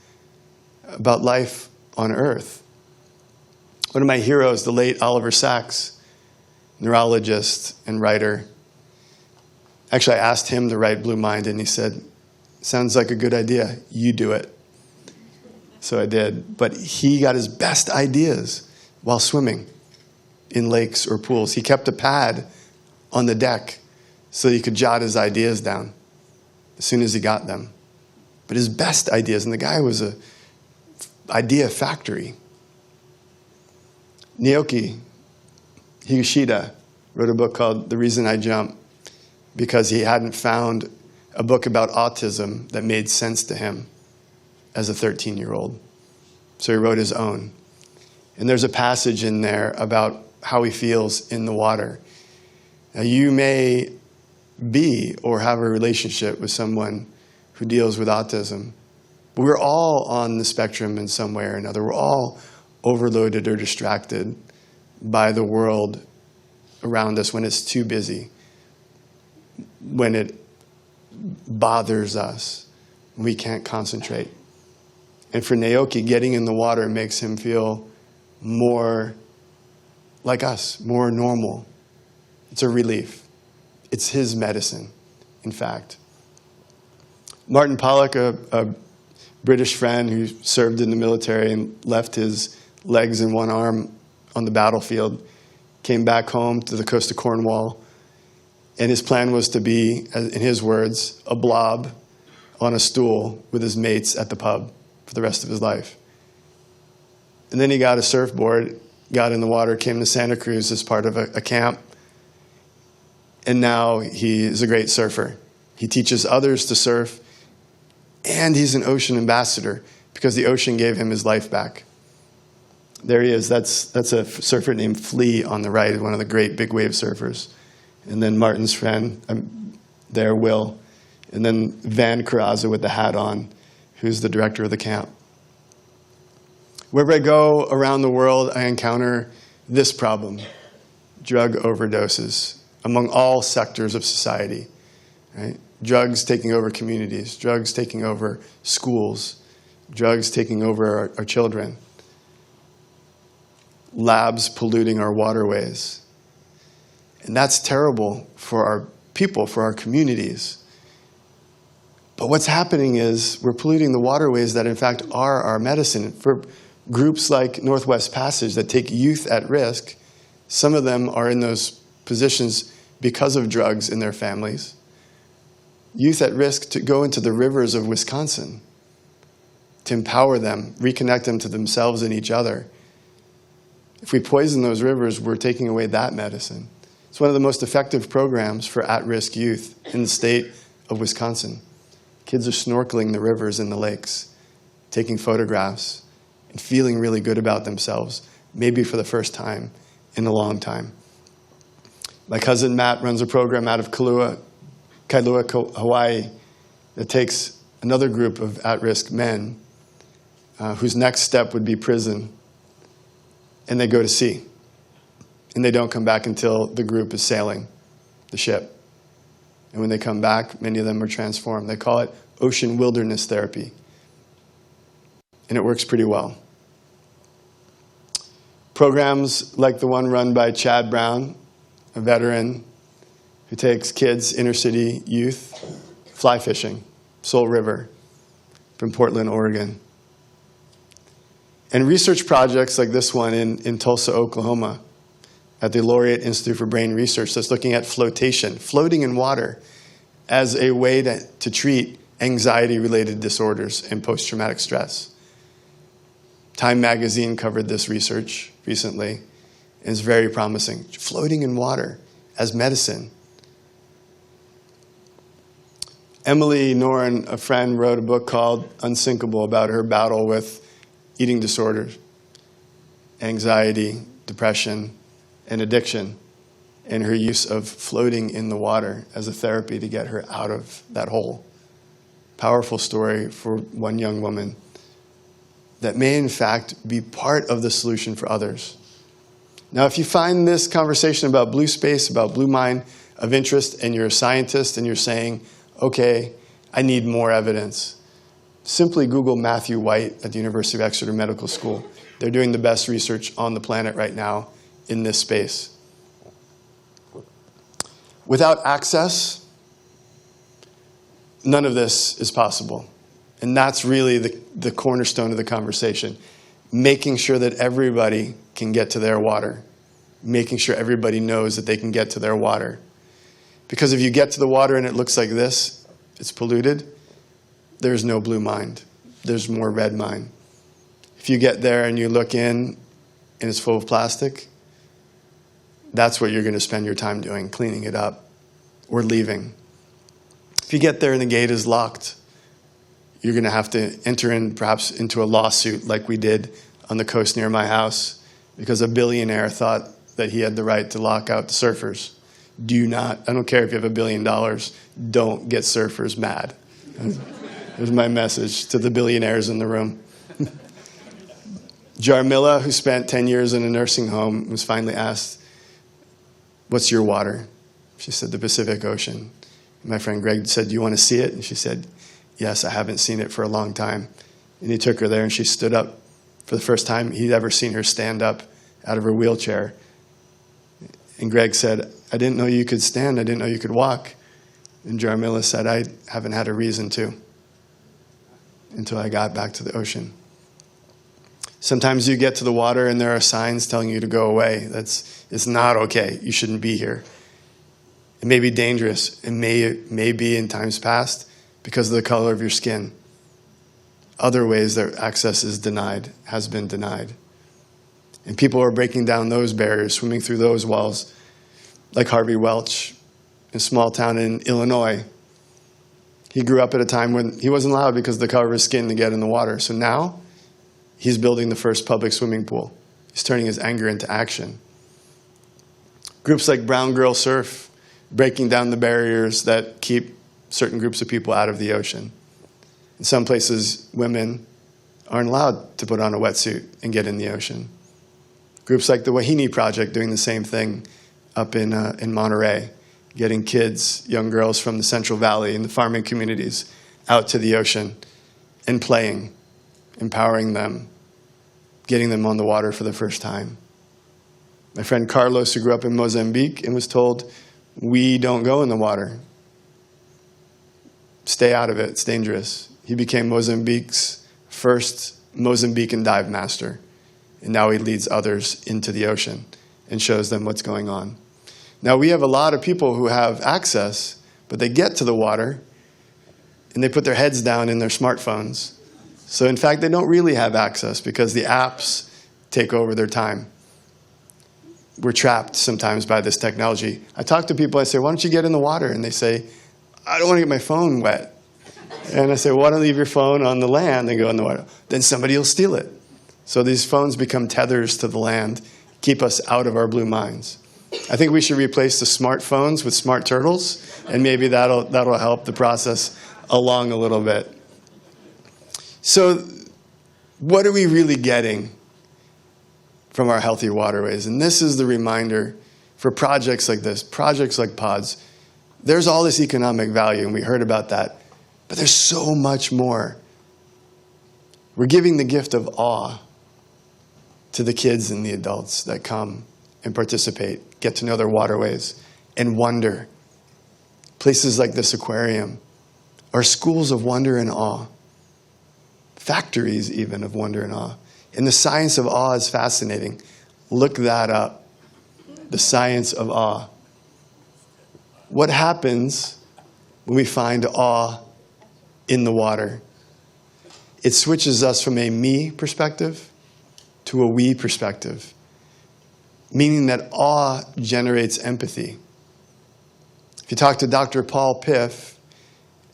about life on Earth. One of my heroes, the late Oliver Sacks, neurologist and writer. Actually, I asked him to write Blue Mind, and he said, "Sounds like a good idea. You do it." So I did. But he got his best ideas while swimming in lakes or pools. He kept a pad on the deck so he could jot his ideas down as soon as he got them. But his best ideas, and the guy was a idea factory. Naoki Higashida wrote a book called The Reason I Jump because he hadn't found a book about autism that made sense to him as a 13-year-old. So he wrote his own. And there's a passage in there about how he feels in the water. Now, you may be or have a relationship with someone who deals with autism. But we're all on the spectrum in some way or another. We're all overloaded or distracted by the world around us when it's too busy, when it bothers us, we can't concentrate. And for Naoki, getting in the water makes him feel more like us, more normal. It's a relief. It's his medicine, in fact. Martin Pollock, a British friend who served in the military and left his legs and one arm on the battlefield, came back home to the coast of Cornwall, and his plan was to be, in his words, a blob on a stool with his mates at the pub for the rest of his life. And then he got a surfboard, got in the water, came to Santa Cruz as part of a camp, and now he is a great surfer. He teaches others to surf, and he's an ocean ambassador because the ocean gave him his life back. There he is. That's a surfer named Flea on the right, one of the great big wave surfers. And then Martin's friend there, Will. And then Van Carrazza with the hat on, who's the director of the camp. Wherever I go around the world, I encounter this problem: drug overdoses among all sectors of society. Right? Drugs taking over communities, drugs taking over schools, drugs taking over our children, labs polluting our waterways. And that's terrible for our people, for our communities. But what's happening is we're polluting the waterways that in fact are our medicine. For groups like Northwest Passage that take youth at risk, some of them are in those positions because of drugs in their families. Youth at risk to go into the rivers of Wisconsin, to empower them, reconnect them to themselves and each other. If we poison those rivers, we're taking away that medicine. It's one of the most effective programs for at-risk youth in the state of Wisconsin. Kids are snorkeling the rivers and the lakes, taking photographs, and feeling really good about themselves, maybe for the first time in a long time. My cousin Matt runs a program out of Kailua, Hawaii, that takes another group of at-risk men whose next step would be prison, and they go to sea. And they don't come back until the group is sailing the ship. And when they come back, many of them are transformed. They call it ocean wilderness therapy. And it works pretty well. Programs like the one run by Chad Brown, a veteran who takes kids, inner city youth, fly fishing, Soul River, from Portland, Oregon. And research projects like this one in Tulsa, Oklahoma, at the Laureate Institute for Brain Research, that's looking at flotation, floating in water, as a way to treat anxiety-related disorders and post-traumatic stress. Time magazine covered this research recently, and it's very promising. Floating in water as medicine. Emily Noren, a friend, wrote a book called Unsinkable about her battle with eating disorders, anxiety, depression, and addiction, and her use of floating in the water as a therapy to get her out of that hole. Powerful story for one young woman that may in fact be part of the solution for others. Now, if you find this conversation about blue space, about blue mind of interest, and you're a scientist and you're saying, okay, I need more evidence, simply Google Matthew White at the University of Exeter Medical School. They're doing the best research on the planet right now in this space. Without access, none of this is possible. And that's really the cornerstone of the conversation. Making sure that everybody can get to their water. Making sure everybody knows that they can get to their water. Because if you get to the water and it looks like this, it's polluted, there's no blue mind. There's more red mind. If you get there and you look in and it's full of plastic, that's what you're going to spend your time doing, cleaning it up or leaving. If you get there and the gate is locked, you're going to have to enter in perhaps into a lawsuit like we did on the coast near my house because a billionaire thought that he had the right to lock out the surfers. I don't care if you have $1 billion, don't get surfers mad. There's my message to the billionaires in the room. Jarmila, who spent 10 years in a nursing home, was finally asked, "What's your water?" She said, "The Pacific Ocean." And my friend Greg said, "Do you want to see it?" And she said, "Yes, I haven't seen it for a long time." And he took her there and she stood up for the first time he'd ever seen her stand up out of her wheelchair. And Greg said, I didn't know you could stand. I didn't know you could walk. And Jarmila said, I haven't had a reason to until I got back to the ocean. Sometimes you get to the water and there are signs telling you to go away. It's not okay. You shouldn't be here. It may be dangerous. It may be in times past because of the color of your skin. Other ways that access is denied, has been denied. And people are breaking down those barriers, swimming through those walls, like Harvey Welch in a small town in Illinois. He grew up at a time when he wasn't allowed because of the color of his skin to get in the water. So now he's building the first public swimming pool. He's turning his anger into action. Groups like Brown Girl Surf, breaking down the barriers that keep certain groups of people out of the ocean. In some places, women aren't allowed to put on a wetsuit and get in the ocean. Groups like the Wahine Project doing the same thing up in Monterey, getting kids, young girls from the Central Valley and the farming communities out to the ocean and playing, empowering them, getting them on the water for the first time. My friend Carlos, who grew up in Mozambique and was told, we don't go in the water. Stay out of it, it's dangerous. He became Mozambique's first Mozambican dive master. And now he leads others into the ocean and shows them what's going on. Now we have a lot of people who have access, but they get to the water and they put their heads down in their smartphones. So in fact, they don't really have access because the apps take over their time. We're trapped sometimes by this technology. I talk to people, I say, why don't you get in the water? And they say, I don't want to get my phone wet. And I say, well, why don't you leave your phone on the land and go in the water? Then somebody will steal it. So these phones become tethers to the land, keep us out of our blue minds. I think we should replace the smartphones with smart turtles, and maybe that'll help the process along a little bit. So what are we really getting from our healthy waterways? And this is the reminder for projects like this, projects like pods. There's all this economic value, and we heard about that, but there's so much more. We're giving the gift of awe to the kids and the adults that come and participate, get to know their waterways, and wonder. Places like this aquarium are schools of wonder and awe. Factories even of wonder and awe. And the science of awe is fascinating. Look that up. The science of awe. What happens when we find awe in the water? It switches us from a me perspective to a we perspective, meaning that awe generates empathy. If you talk to Dr. Paul Piff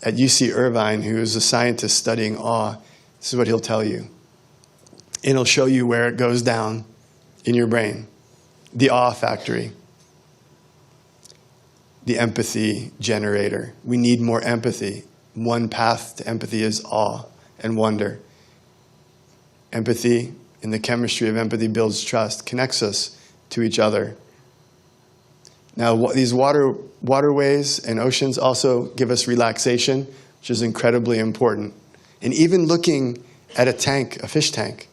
at UC Irvine, who is a scientist studying awe, this is what he'll tell you. And he'll show you where it goes down in your brain. The awe factory. The empathy generator. We need more empathy. One path to empathy is awe and wonder. Empathy, and the chemistry of empathy builds trust, connects us to each other. Now, these waterways and oceans also give us relaxation, which is incredibly important. And even looking at a tank, a fish tank,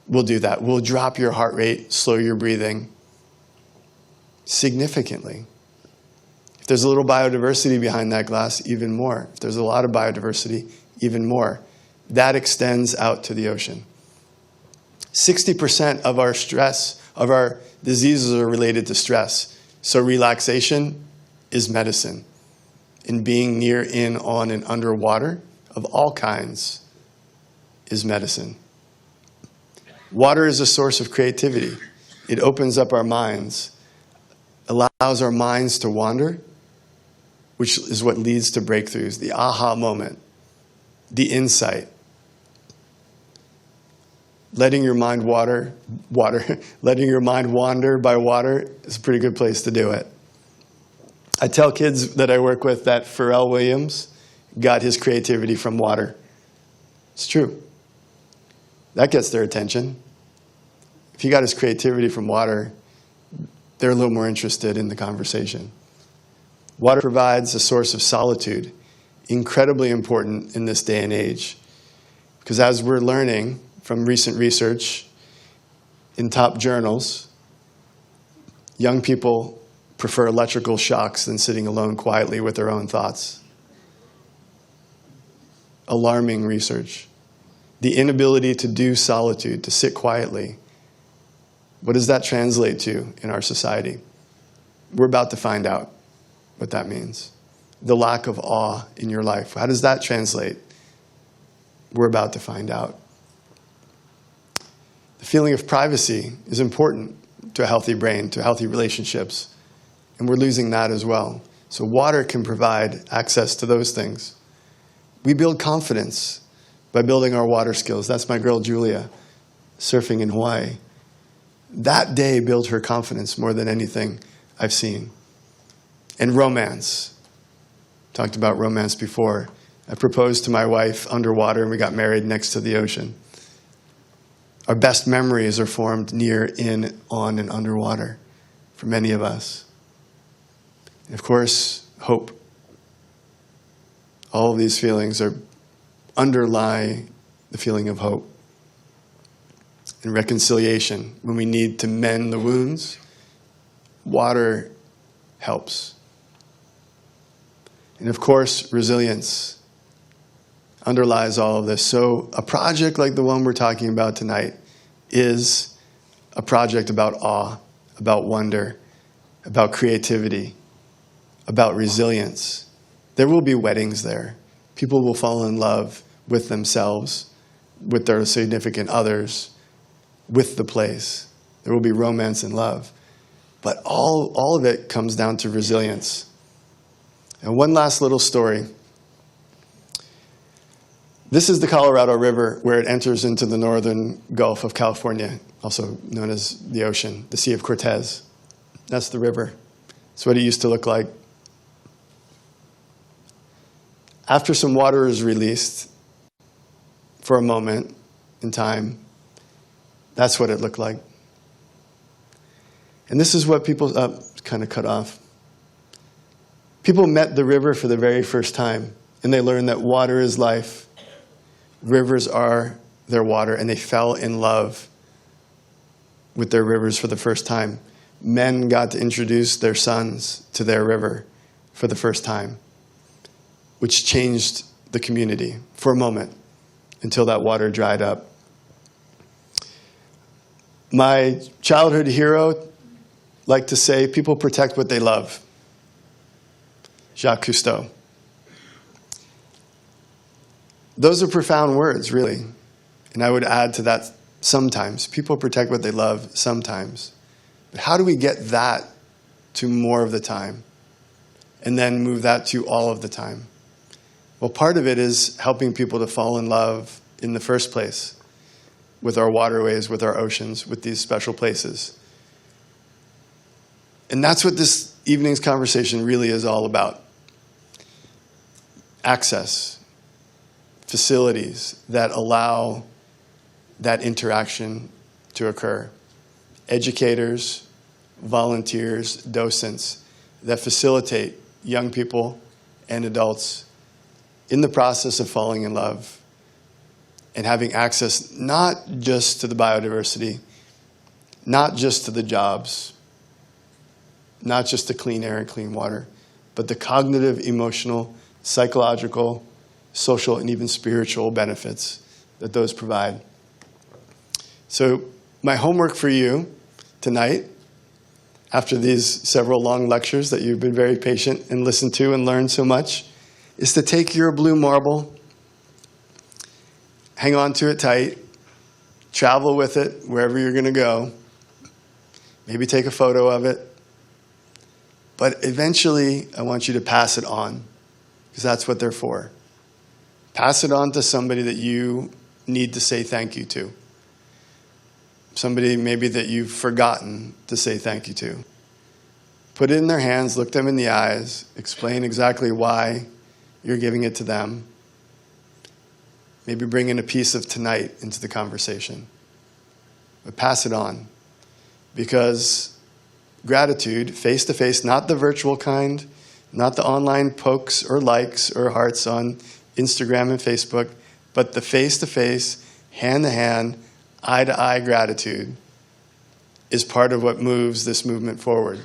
will do that. Will drop your heart rate, slow your breathing significantly. If there's a little biodiversity behind that glass, even more. If there's a lot of biodiversity, even more. That extends out to the ocean. 60% of our stress, of our diseases are related to stress. So relaxation is medicine. And being near, in, on, and underwater of all kinds is medicine. Water is a source of creativity. It opens up our minds, allows our minds to wander, which is what leads to breakthroughs, the aha moment, the insight. Letting your mind letting your mind wander by water is a pretty good place to do it. I tell kids that I work with that Pharrell Williams got his creativity from water. It's true. That gets their attention. If he got his creativity from water, they're a little more interested in the conversation. Water provides a source of solitude, incredibly important in this day and age. Because as we're learning from recent research in top journals, young people prefer electrical shocks than sitting alone quietly with their own thoughts. Alarming research. The inability to do solitude, to sit quietly. What does that translate to in our society? We're about to find out what that means. The lack of awe in your life. How does that translate? We're about to find out. The feeling of privacy is important to a healthy brain, to healthy relationships. And we're losing that as well. So water can provide access to those things. We build confidence by building our water skills. That's my girl Julia, surfing in Hawaii. That day built her confidence more than anything I've seen. And romance. Talked about romance before. I proposed to my wife underwater and we got married next to the ocean. Our best memories are formed near, in, on, and underwater for many of us. And of course, hope. All of these feelings underlie the feeling of hope. And reconciliation, when we need to mend the wounds, water helps. And of course, resilience underlies all of this. So a project like the one we're talking about tonight is a project about awe, about wonder, about creativity, about resilience. There will be weddings there. People will fall in love with themselves, with their significant others, with the place. There will be romance and love. But all of it comes down to resilience. And one last little story. This is the Colorado River where it enters into the northern Gulf of California, also known as the ocean, the Sea of Cortez. That's the river. That's what it used to look like. After some water is released for a moment in time, that's what it looked like. And this is what people, kind of cut off. People met the river for the very first time, and they learned that water is life. Rivers are their water, and they fell in love with their rivers for the first time. Men got to introduce their sons to their river for the first time, which changed the community for a moment until that water dried up. My childhood hero liked to say, people protect what they love. Jacques Cousteau. Those are profound words, really. And I would add to that, sometimes. People protect what they love sometimes. But how do we get that to more of the time? And then move that to all of the time? Well, part of it is helping people to fall in love in the first place with our waterways, with our oceans, with these special places. And that's what this evening's conversation really is all about. Access. Facilities that allow that interaction to occur. Educators, volunteers, docents that facilitate young people and adults in the process of falling in love and having access not just to the biodiversity, not just to the jobs, not just to clean air and clean water, but the cognitive, emotional, psychological, social, and even spiritual benefits that those provide. So my homework for you tonight, after these several long lectures that you've been very patient and listened to and learned so much, is to take your blue marble, hang on to it tight, travel with it wherever you're going to go, maybe take a photo of it, but eventually I want you to pass it on, because that's what they're for. Pass it on to somebody that you need to say thank you to. Somebody maybe that you've forgotten to say thank you to. Put it in their hands, look them in the eyes, explain exactly why you're giving it to them. Maybe bring in a piece of tonight into the conversation. But pass it on. Because gratitude, face-to-face, not the virtual kind, not the online pokes or likes or hearts on Instagram and Facebook, but the face-to-face, hand-to-hand, eye-to-eye gratitude is part of what moves this movement forward.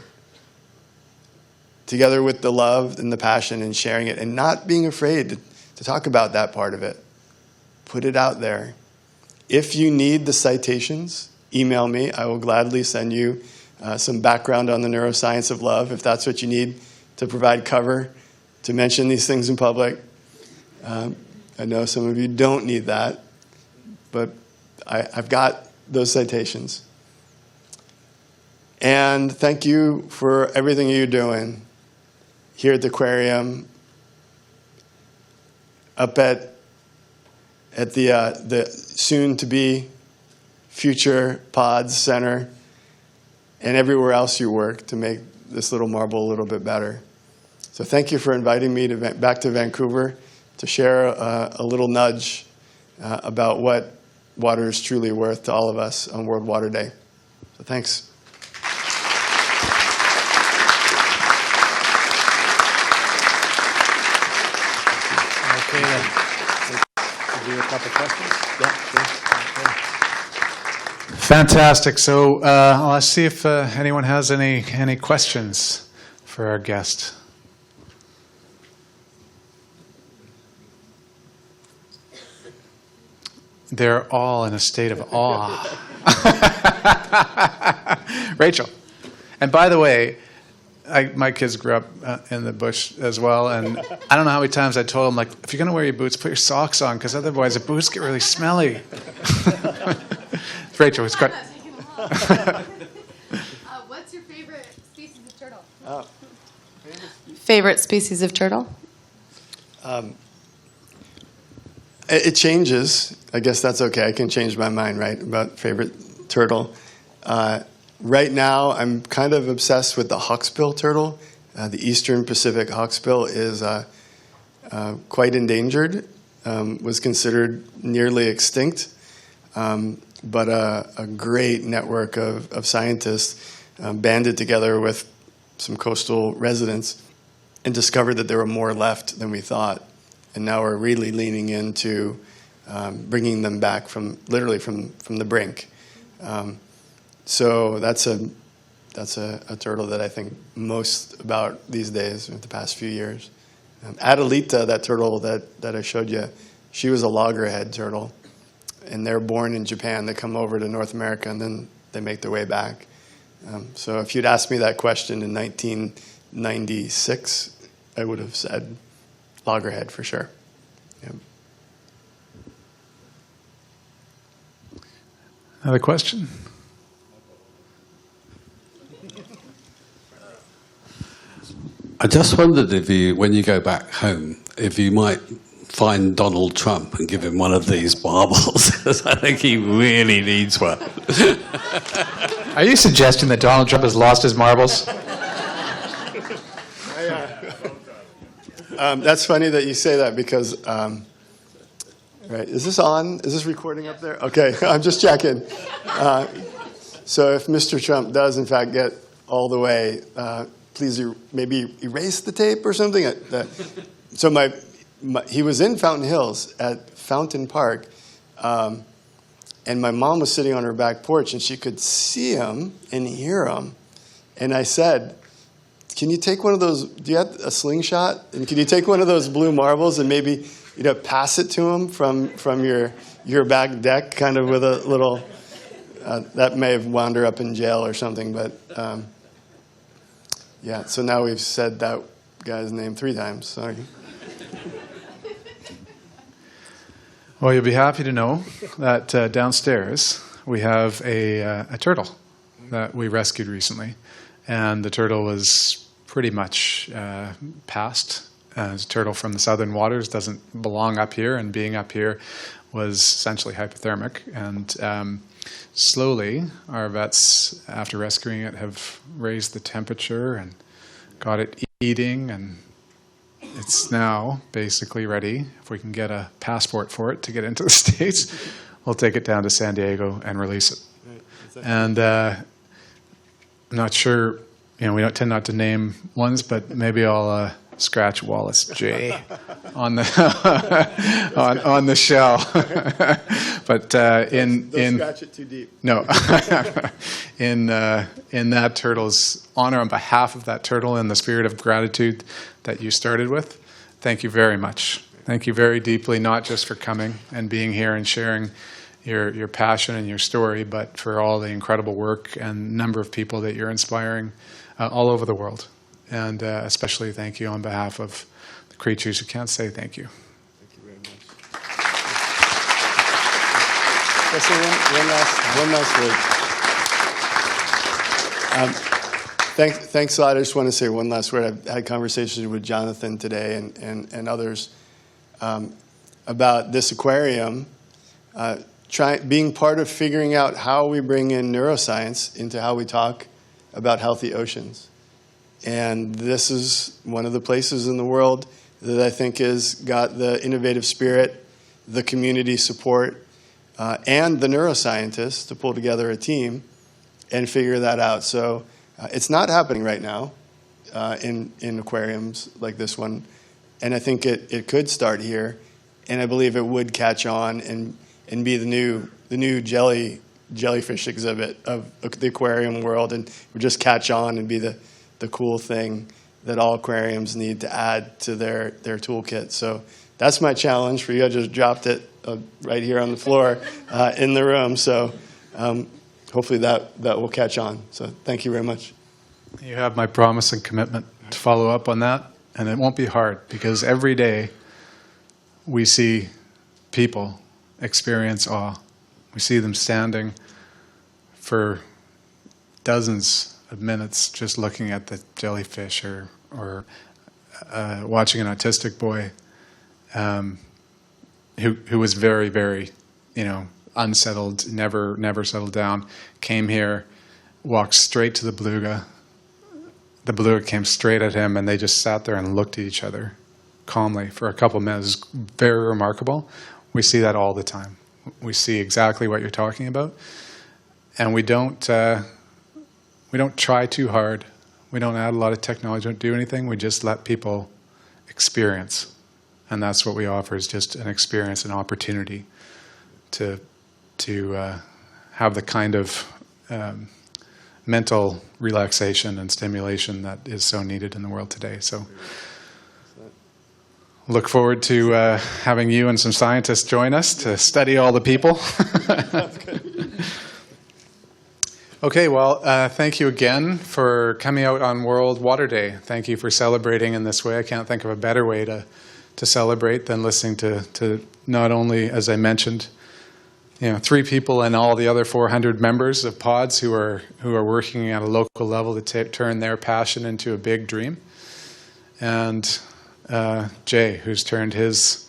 together with the love and the passion and sharing it and not being afraid to talk about that part of it. Put it out there. If you need the citations, email me. I will gladly send you some background on the neuroscience of love if that's what you need to provide cover to mention these things in public. I know some of you don't need that, but I've got those citations. And thank you for everything you're doing here at the aquarium, up at the soon-to-be future pods center, and everywhere else you work to make this little marble a little bit better. So thank you for inviting me back to Vancouver to share a little nudge about what water is truly worth to all of us on World Water Day. So thanks. Okay, then. We'll do a couple questions. Okay. Fantastic. So let's see if anyone has any questions for our guest. They're all in a state of awe. Rachel. And by the way, my kids grew up in the bush as well, and I don't know how many times I told them, like, if you're going to wear your boots, put your socks on, because otherwise the boots get really smelly. Rachel, it's great. What's your favorite species of turtle? Favorite species of turtle? It changes. I guess that's okay. I can change my mind, right, about favorite turtle. Right now, I'm kind of obsessed with the hawksbill turtle. The eastern Pacific hawksbill is quite endangered, was considered nearly extinct, but a great network of scientists banded together with some coastal residents and discovered that there were more left than we thought. And now we're really leaning into bringing them back literally from the brink. So that's a turtle that I think most about these days, in the past few years. Adelita, that turtle that I showed you, she was a loggerhead turtle. And they're born in Japan. They come over to North America, and then they make their way back. So if you'd asked me that question in 1996, I would have said loggerhead for sure. Yep. Another question? I just wondered if you, when you go back home, if you might find Donald Trump and give him one of these marbles, because I think he really needs one. Are you suggesting that Donald Trump has lost his marbles? That's funny that you say that because, right, is this on? Is this recording up there? Okay, I'm just checking. So if Mr. Trump does, in fact, get all the way, please maybe erase the tape or something. So he was in Fountain Hills at Fountain Park, and my mom was sitting on her back porch, and she could see him and hear him. And I said, can you take one of those, do you have a slingshot? And can you take one of those blue marbles and maybe, pass it to him from your back deck, kind of with a little, that may have wound her up in jail or something, but yeah, so now we've said that guy's name 3 times, sorry. Well, you'll be happy to know that downstairs we have a turtle that we rescued recently. And the turtle was pretty much passed. It's a turtle from the southern waters, doesn't belong up here, and being up here was essentially hypothermic. And slowly, our vets, after rescuing it, have raised the temperature and got it eating, and it's now basically ready. If we can get a passport for it to get into the States, we'll take it down to San Diego and release it. And I'm not sure, we don't tend not to name ones, but maybe I'll scratch Wallace J on the on the shell. But Don't scratch it too deep. no, in that turtle's honor, on behalf of that turtle, and the spirit of gratitude that you started with, thank you very much. Thank you very deeply, not just for coming and being here and sharing your passion and your story, but for all the incredible work and number of people that you're inspiring all over the world. And especially thank you on behalf of the creatures who can't say thank you. Thank you very much. Can I say one last word? Thanks a lot. I just want to say one last word. I've had conversations with Jonathan today and others about this aquarium, being part of figuring out how we bring in neuroscience into how we talk about healthy oceans. And this is one of the places in the world that I think has got the innovative spirit, the community support, and the neuroscientists to pull together a team and figure that out. So it's not happening right now in aquariums like this one. And I think it could start here. And I believe it would catch on and be the new jellyfish exhibit of the aquarium world, and would just catch on and be the cool thing that all aquariums need to add to their toolkit. So that's my challenge for you. I just dropped it right here on the floor in the room. So hopefully that will catch on. So thank you very much. You have my promise and commitment to follow up on that, and it won't be hard, because every day we see people experience awe. We see them standing for dozens of minutes just looking at the jellyfish, or watching an autistic boy who was very, very, unsettled, never settled down, came here, walked straight to the beluga. The beluga came straight at him, and they just sat there and looked at each other calmly for a couple of minutes. It was very remarkable. We see that all the time. We see exactly what you're talking about, and we don't try too hard. We don't add a lot of technology. We don't do anything. We just let people experience, and that's what we offer, is just an experience, an opportunity to have the kind of mental relaxation and stimulation that is so needed in the world today. So look forward to having you and some scientists join us to study all the people. Okay, well, thank you again for coming out on World Water Day. Thank you for celebrating in this way. I can't think of a better way to celebrate than listening to not only, as I mentioned, 3 people and all the other 400 members of pods who are working at a local level to turn their passion into a big dream, and Jay, who's turned his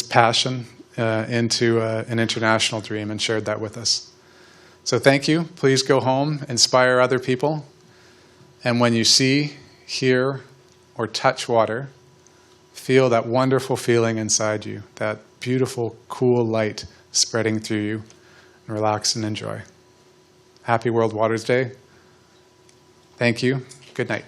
passion into an international dream and shared that with us. So thank you. Please go home, inspire other people, and when you see, hear, or touch water, feel that wonderful feeling inside you, that beautiful, cool light spreading through you, and relax and enjoy. Happy World Waters Day. Thank you. Good night.